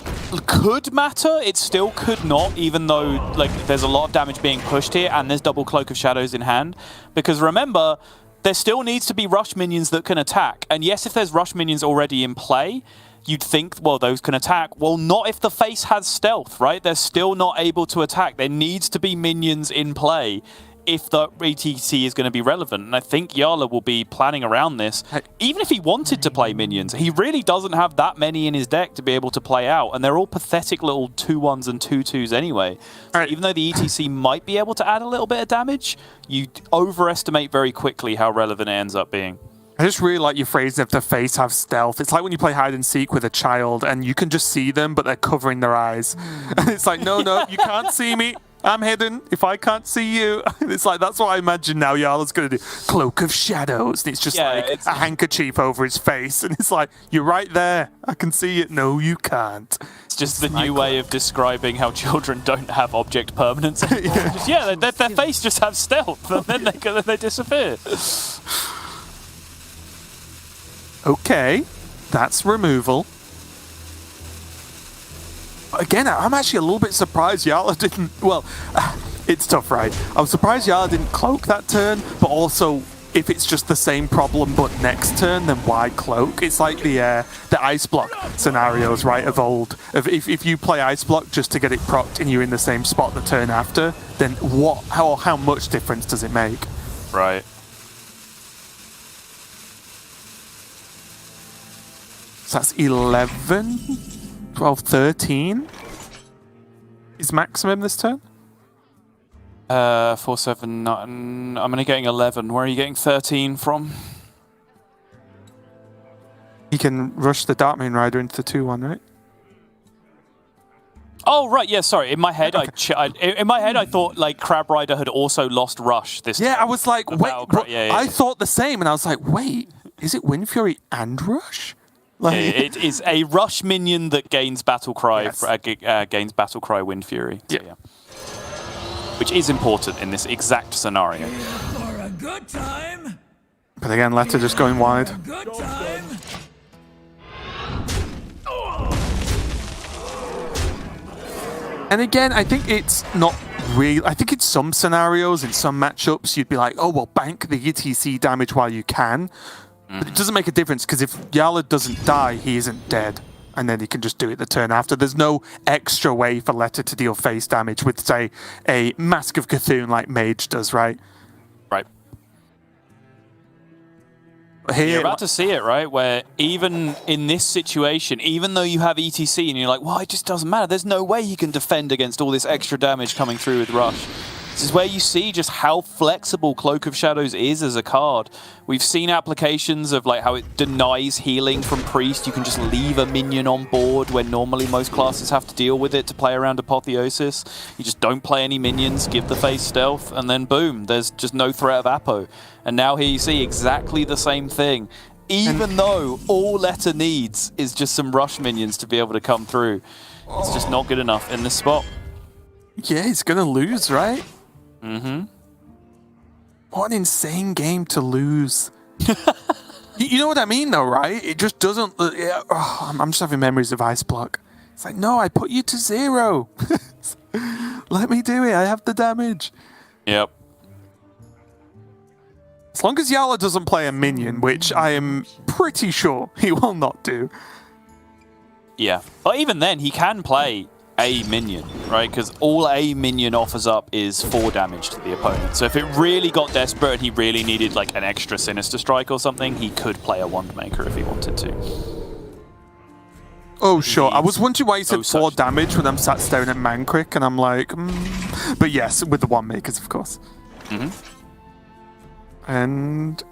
could matter. It still could not, even though there's a lot of damage being pushed here and there's double Cloak of Shadows in hand. Because remember, there still needs to be rush minions that can attack. And yes, if there's rush minions already in play, you'd think, well, those can attack. Well, not if the face has stealth, right? They're still not able to attack. There needs to be minions in play if the ETC is going to be relevant. And I think Jarla will be planning around this. Even if he wanted to play minions, he really doesn't have that many in his deck to be able to play out. And they're all pathetic little 2/1s and 2/2s anyway. So even though the ETC might be able to add a little bit of damage, you overestimate very quickly how relevant it ends up being. I just really like your phrase if the face have stealth. It's like when you play hide and seek with a child and you can just see them, but they're covering their eyes. And it's like, no, you can't see me. I'm hidden. If I can't see you, it's like, that's what I imagine now Jarla's going to do. Cloak of Shadows. And it's just it's a handkerchief over his face. And it's like, you're right there. I can see it. No, you can't. It's just the new way of describing how children don't have object permanence anymore. Their face just have stealth. And then they disappear. Okay, that's removal. Again, I'm actually a little bit surprised Jarla didn't... Well, it's tough, right? I was surprised Jarla didn't Cloak that turn, but also, if it's just the same problem but next turn, then why Cloak? It's like the Ice Block scenarios, right, of old. If you play Ice Block just to get it procced and you're in the same spot the turn after, then how much difference does it make? Right. So that's 11, 12, 13. is maximum this turn? 4, 7, 9. I'm only getting 11. Where are you getting 13 from? He can rush the Darkmane Rider into the 2-1, right? Oh right, yeah. Sorry. In my head, I thought like Crab Rider had also lost Rush this. Yeah, time. I was like, wait. I yeah. thought the same, and I was like, wait, is it Wind Fury and Rush? Like, It is a Rush minion that gains Battle Cry. Yes. Gains Battle Cry Wind Fury. So, Yeah. yeah. Which is important in this exact scenario. For a good time. But again, Leta just going wide. Good time. And again, I think it's not real. I think in some scenarios, in some matchups, you'd be like, oh, well, bank the ETC damage while you can. But it doesn't make a difference, because if Jarla doesn't die, he isn't dead. And then he can just do it the turn after. There's no extra way for Leta to deal face damage with, say, a Mask of Cthulhu like Mage does, right? Right. Here, You're about to see it, right? Where even in this situation, even though you have ETC and you're like, well, it just doesn't matter. There's no way he can defend against all this extra damage coming through with Rush. This is where you see just how flexible Cloak of Shadows is as a card. We've seen applications of like how it denies healing from Priest. You can just leave a minion on board when normally most classes have to deal with it to play around Apotheosis. You just don't play any minions, give the face stealth, and then boom, there's just no threat of Apo. And now here you see exactly the same thing. Even though all Leta needs is just some Rush minions to be able to come through. It's just not good enough in this spot. yeah, he's going to lose, right? Mm-hmm. What an insane game to lose. You know what I mean, though, right? It just doesn't... I'm just having memories of Ice Block. It's like, no, I put you to 0. Let me do it. I have the damage. Yep. As long as Jarla doesn't play a minion, which I am pretty sure he will not do. Yeah. But even then, he can play a minion, right? Because all a minion offers up is 4 damage to the opponent. So if it really got desperate and he really needed like an extra Sinister Strike or something, he could play a Wandmaker if he wanted to. Oh, sure. I was wondering why he said 4 such- damage when I'm sat staring at Manquick, and I'm like, But yes, with the Wandmakers, of course. Mm-hmm. And...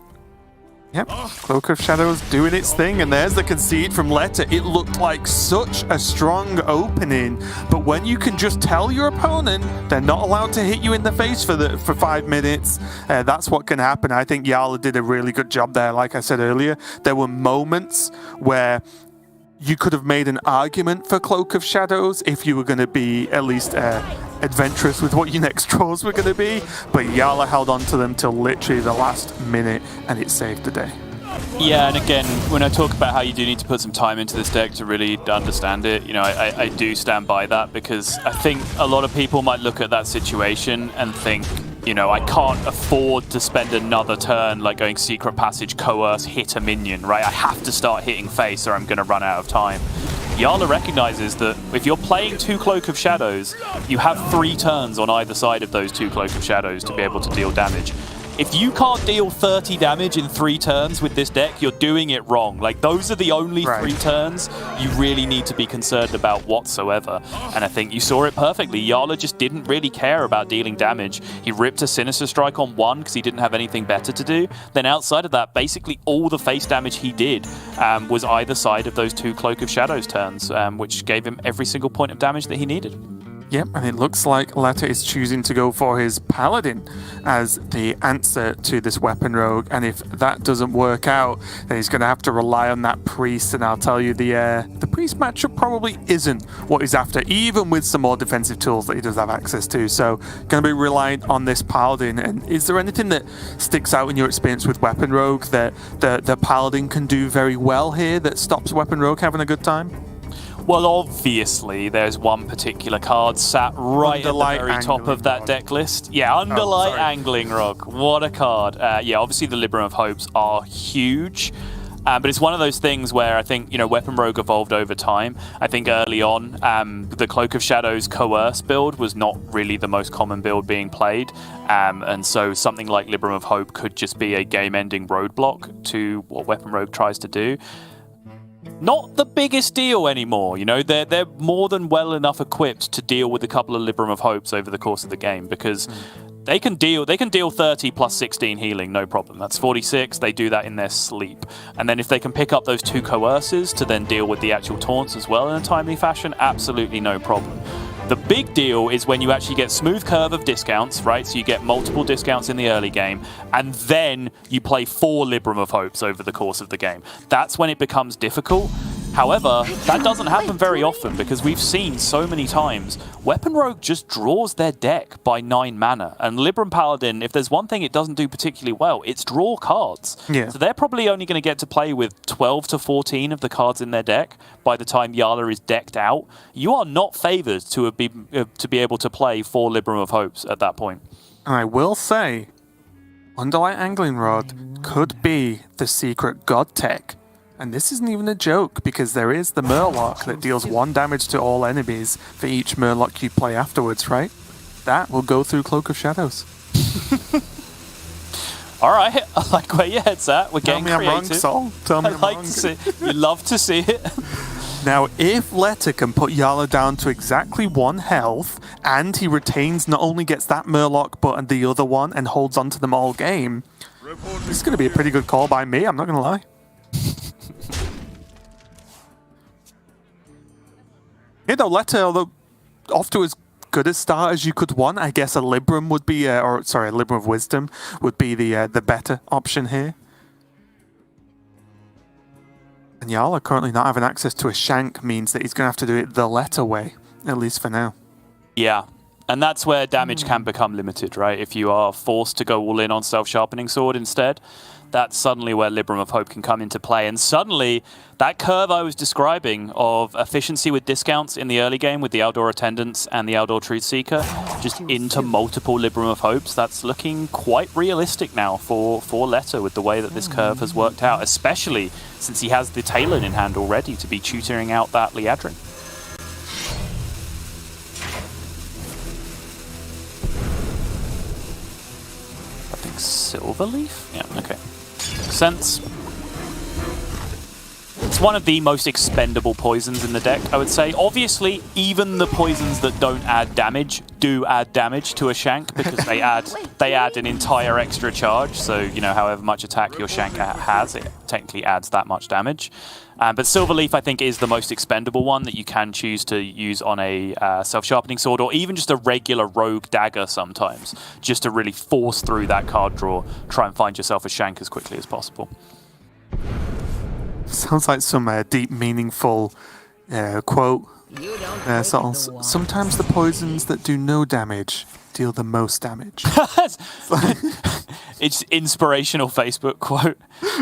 Yep, Cloak of Shadows doing its thing, and there's the concede from Leta. It looked like such a strong opening, but when you can just tell your opponent they're not allowed to hit you in the face for 5 minutes, that's what can happen. I think Jarla did a really good job there. Like I said earlier, there were moments where you could have made an argument for Cloak of Shadows if you were going to be at least adventurous with what your next draws were going to be, but Jarla held on to them till literally the last minute, and it saved the day. Yeah, and again, when I talk about how you do need to put some time into this deck to really understand it, you know, I do stand by that, because I think a lot of people might look at that situation and think, you know, I can't afford to spend another turn like going Secret Passage, Coerce, hit a minion, right? I have to start hitting face or I'm going to run out of time. Jarla recognizes that if you're playing 2 Cloak of Shadows, you have 3 turns on either side of those 2 Cloak of Shadows to be able to deal damage. If you can't deal 30 damage in 3 turns with this deck, you're doing it wrong. Like, those are the only 3 turns you really need to be concerned about whatsoever. And I think you saw it perfectly. Jarla just didn't really care about dealing damage. He ripped a Sinister Strike on 1 because he didn't have anything better to do. Then outside of that, basically all the face damage he did was either side of those 2 Cloak of Shadows turns, which gave him every single point of damage that he needed. Yep, and it looks like Leta is choosing to go for his Paladin as the answer to this weapon rogue, and if that doesn't work out, then he's going to have to rely on that Priest, and I'll tell you, the Priest matchup probably isn't what he's after, even with some more defensive tools that he does have access to, so going to be reliant on this Paladin. And is there anything that sticks out in your experience with weapon rogue that the Paladin can do very well here that stops weapon rogue having a good time? Well, obviously, there's one particular card sat right at the very top of that deck list. Yeah, Underlight Angling Rock. What a card. Yeah, obviously the Libram of Hopes are huge. But it's one of those things where I think, you know, Weapon Rogue evolved over time. I think early on, the Cloak of Shadows Coerce build was not really the most common build being played. And so something like Libram of Hope could just be a game-ending roadblock to what Weapon Rogue tries to do. not the biggest deal anymore. You know, they're more than well enough equipped to deal with a couple of Libram of Hopes over the course of the game, because they can deal 30 plus 16 healing, no problem. That's 46. They do that in their sleep. And then if they can pick up those 2 coerces to then deal with the actual taunts as well in a timely fashion, absolutely no problem. The big deal is when you actually get smooth curve of discounts, right? So you get multiple discounts in the early game, and then you play 4 Libram of Hopes over the course of the game. That's when it becomes difficult. However, that doesn't happen very often, because we've seen so many times Weapon Rogue just draws their deck by 9 mana. And Libram Paladin, if there's one thing it doesn't do particularly well, it's draw cards. Yeah. So they're probably only going to get to play with 12 to 14 of the cards in their deck by the time Jarla is decked out. You are not favoured to be able to play 4 Libram of Hopes at that point. And I will say, Underlight Angling Rod could be the secret god tech. And this isn't even a joke, because there is the Murloc that deals 1 damage to all enemies for each Murloc you play afterwards, right? That will go through Cloak of Shadows. All right, I like where your head's at. We're Tell getting me I'm wrong, creative. Sol. Tell me I I'm like wrong. to see. You love to see it. Now, if Leta can put Jarla down to exactly 1 health, and he retains, not only gets that Murloc, but the other one, and holds on to them all game, this is going to be a pretty good call by me, I'm not going to lie. You know, Leta, although off to as good a start as you could want, I guess a Libram would be, a Libram of Wisdom would be the better option here. And Jarla currently not having access to a Shank means that he's going to have to do it the Leta way, at least for now. Yeah, and that's where damage can become limited, right? If you are forced to go all in on Self-Sharpening Sword instead, that's suddenly where Libram of Hope can come into play. And suddenly, that curve I was describing of efficiency with discounts in the early game with the Outdoor Attendants and the Outdoor Truth Seeker, just into multiple Libram of Hopes, that's looking quite realistic now for Leta with the way that this curve has worked out, especially since he has the Talon in hand already to be tutoring out that Liadrin. I think Silverleaf? Yeah, okay. Makes sense. It's one of the most expendable poisons in the deck, I would say. Obviously, even the poisons that don't add damage do add damage to a Shank, because they add an entire extra charge. So, you know, however much attack your Shank has, it technically adds that much damage. But Silverleaf, I think, is the most expendable one that you can choose to use on a Self-Sharpening Sword, or even just a regular Rogue Dagger sometimes, just to really force through that card draw, try and find yourself a Shank as quickly as possible. Sounds like some deep, meaningful quote. Sometimes the poisons that do no damage deal the most damage. It's inspirational Facebook quote.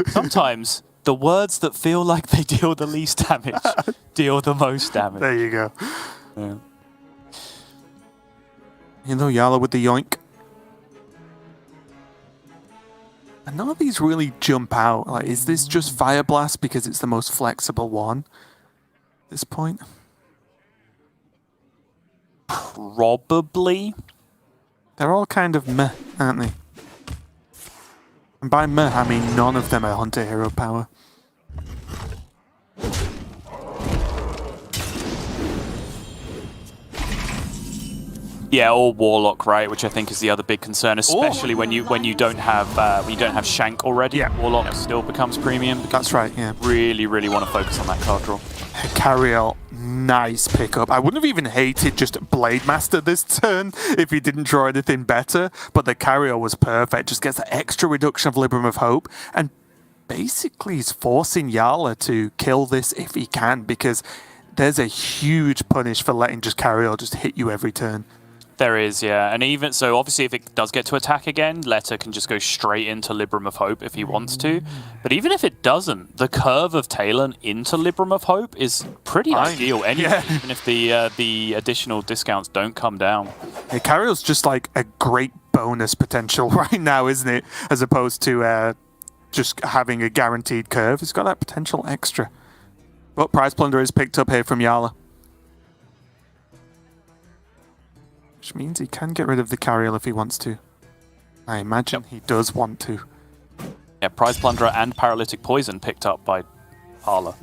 Sometimes the words that feel like they deal the least damage deal the most damage. There you go. Yeah. You know, Jarla with the yoink. And none of these really jump out. Like, is this just Fire Blast because it's the most flexible one at this point? Probably. They're all kind of meh, aren't they? And by meh, I mean none of them are Hunter Hero power. Yeah, or Warlock, right? Which I think is the other big concern, especially when you don't have Shank already. Yeah. Warlock still becomes premium. That's right, yeah. Really, really want to focus on that card draw. Cariel, nice pickup. I wouldn't have even hated just Blade Master this turn if he didn't draw anything better, but the Cariel was perfect. Just gets that extra reduction of Libram of Hope, and basically he's forcing Jarla to kill this if he can, because there's a huge punish for letting just Cariel just hit you every turn. There is, yeah. And even so, obviously, if it does get to attack again, Leta can just go straight into Libram of Hope if he wants to. But even if it doesn't, the curve of Talon into Libram of Hope is pretty ideal anyway, Yeah. even if the additional discounts don't come down. Yeah, Cariel's just like a great bonus potential right now, isn't it? As opposed to just having a guaranteed curve. It's got that potential extra. But Prize Plunder is picked up here from Jarla. Which means he can get rid of the Cariel if he wants to. I imagine he does want to. Yeah, Prize Plunderer and Paralytic Poison picked up by Jarla.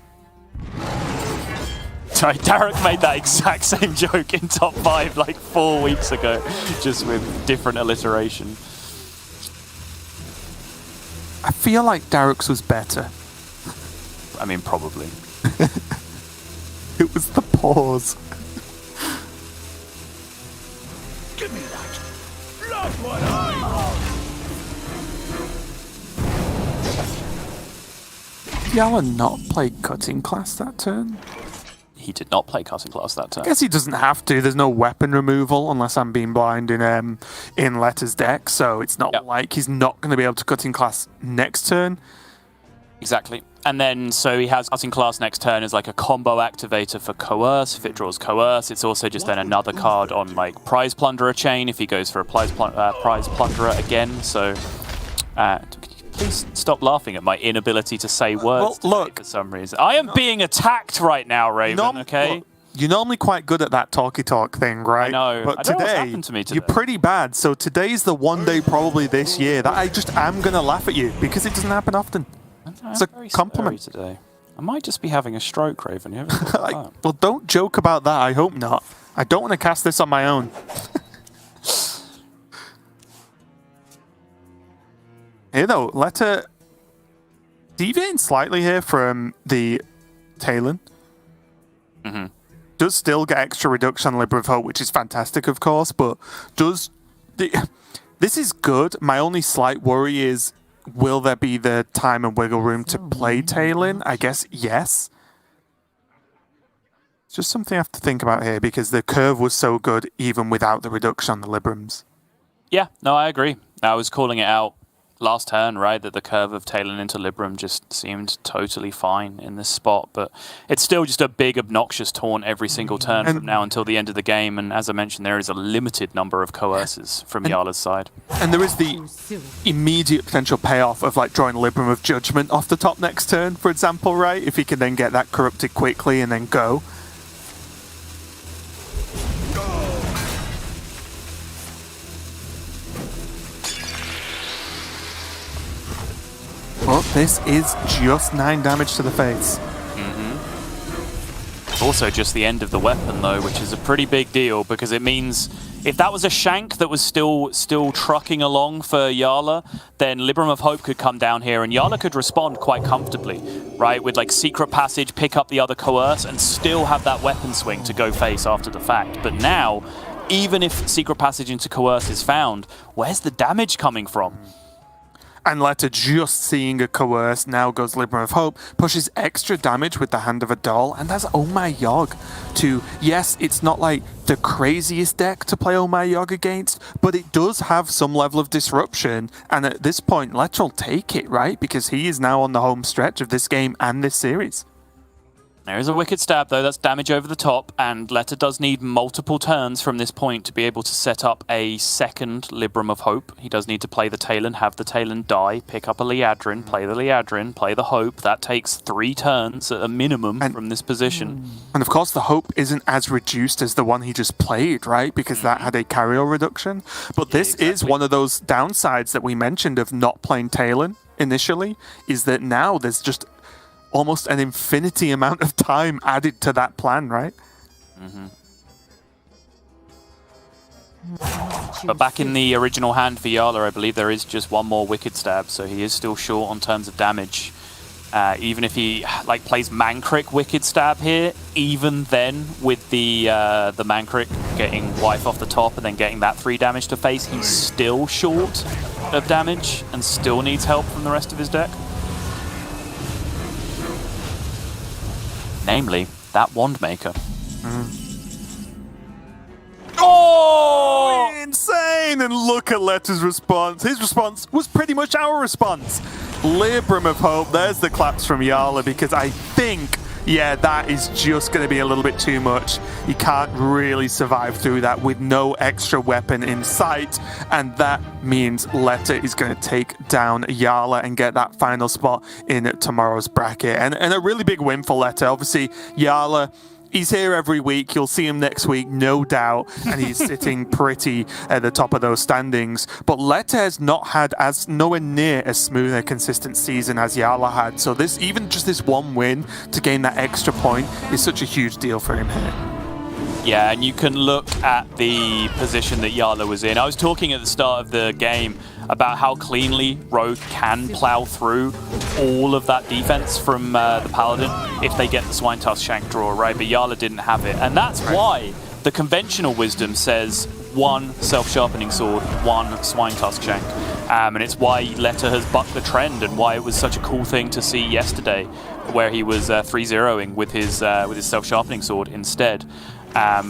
Sorry, Derek made that exact same joke in top 5 like 4 weeks ago, just with different alliteration. I feel like Derek's was better. I mean, probably. It was the pause. Give me that. Not what I want. Jarla not play cutting class that turn? He did not play cutting class that turn. I guess he doesn't have to. There's no weapon removal unless I'm being blind in Leta's deck, so it's not like he's not going to be able to cutting class next turn. Exactly. And then, so he has cutting class next turn as like a combo activator for Coerce. If it draws Coerce, it's also just then another card on like Prize Plunderer chain if he goes for a Prize Plunderer again. So, please stop laughing at my inability to say words look, for some reason. I am being attacked right now, Raven, okay? Look, you're normally quite good at that talky talk thing, right? I know. But I don't know what's happened to me today. You're pretty bad. So today's the one day probably this year that I just am going to laugh at you because it doesn't happen often. It's a compliment. Today. I might just be having a stroke, Raven. You ever think about that? Well, don't joke about that. I hope not. I don't want to cast this on my own. Here, though, Leta deviating slightly here from the Talon. Mm-hmm. Does still get extra reduction on Libra of Hope, which is fantastic, of course, but does... This is good. My only slight worry is, will there be the time and wiggle room to play Talon? I guess yes. It's just something I have to think about here, because the curve was so good even without the reduction on the Librams. Yeah, no, I agree. I was calling it out last turn, right, that the curve of Talon into Libram just seemed totally fine in this spot, but it's still just a big, obnoxious taunt every single turn from now until the end of the game, and as I mentioned, there is a limited number of coerces from Jarla's side. And there is the immediate potential payoff of like drawing Libram of Judgment off the top next turn, for example, right? If he can then get that corrupted quickly and then go. Well, this is just 9 damage to the face. Mm-hmm. Also just the end of the weapon, though, which is a pretty big deal, because it means if that was a shank that was still trucking along for Jarla, then Libram of Hope could come down here, and Jarla could respond quite comfortably, right? With like Secret Passage, pick up the other Coerce, and still have that weapon swing to go face after the fact. But now, even if Secret Passage into Coerce is found, where's the damage coming from? And Leta just seeing a Coerce, now goes Libram of Hope, pushes extra damage with the Hand of a Doll, and that's Oh My Yogg to, yes, it's not like the craziest deck to play Oh My Yogg against, but it does have some level of disruption, and at this point, Leta will take it, right? Because he is now on the home stretch of this game and this series. There is a Wicked Stab, though. That's damage over the top, and Leta does need multiple turns from this point to be able to set up a second Libram of Hope. He does need to play the Talon, have the Talon die, pick up a Liadrin, play the Liadrin, play the Hope. That takes 3 turns at a minimum from this position. And of course, the Hope isn't as reduced as the one he just played, right? Because that had a carry-over reduction. But this is one of those downsides that we mentioned of not playing Talon initially, is that now there's just almost an infinity amount of time added to that plan, right? Mm-hmm. But back in the original hand for Jarla, I believe there is just one more Wicked Stab, so he is still short on terms of damage. Even if he like plays Mankrik Wicked Stab here, even then with the Mankrik getting wife off the top and then getting that 3 damage to face, he's still short of damage and still needs help from the rest of his deck. Namely, that Wandmaker. Oh! Insane! And look at Leta's response. His response was pretty much our response. Libram of Hope. There's the claps from Jarla, because I think, yeah, that is just going to be a little bit too much. You can't really survive through that with no extra weapon in sight, and that means Leta is going to take down Jarla and get that final spot in tomorrow's bracket. And a really big win for Leta. Obviously, Jarla He's here every week. You'll see him next week, no doubt, and he's sitting pretty at the top of those standings. But Leta has not had nowhere near as smooth and consistent season as Jarla had. So even just this one win to gain that extra point is such a huge deal for him here. Yeah, and you can look at the position that Jarla was in. I was talking at the start of the game about how cleanly Rogue can plow through all of that defense from the Paladin if they get the Swine Tusk Shank draw, right? But Jarla didn't have it. And that's why the conventional wisdom says one Self-Sharpening Sword, one Swine Tusk Shank. And it's why Leta has bucked the trend and why it was such a cool thing to see yesterday where he was 3-0ing with his Self-Sharpening Sword instead.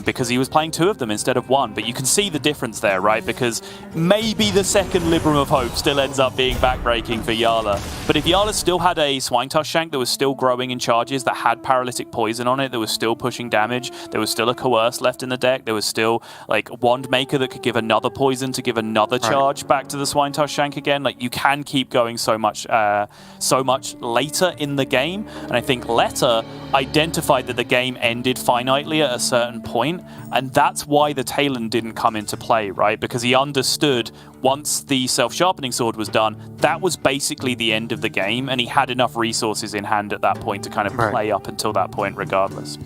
Because he was playing 2 of them instead of 1. But you can see the difference there, right? Because maybe the second Libram of Hope still ends up being backbreaking for Jarla. But if Jarla still had a Swine Tusk Shank that was still growing in charges, that had Paralytic Poison on it, that was still pushing damage, there was still a Coerce left in the deck, there was still like Wand Maker that could give another poison to give another charge back to the Swine Tusk Shank again. Like, you can keep going so much later in the game. And I think Leta identified that the game ended finitely at a certain point, and that's why the Talon didn't come into play, right? Because he understood once the Self-Sharpening Sword was done, that was basically the end of the game, and he had enough resources in hand at that point to kind of play up until that point regardless.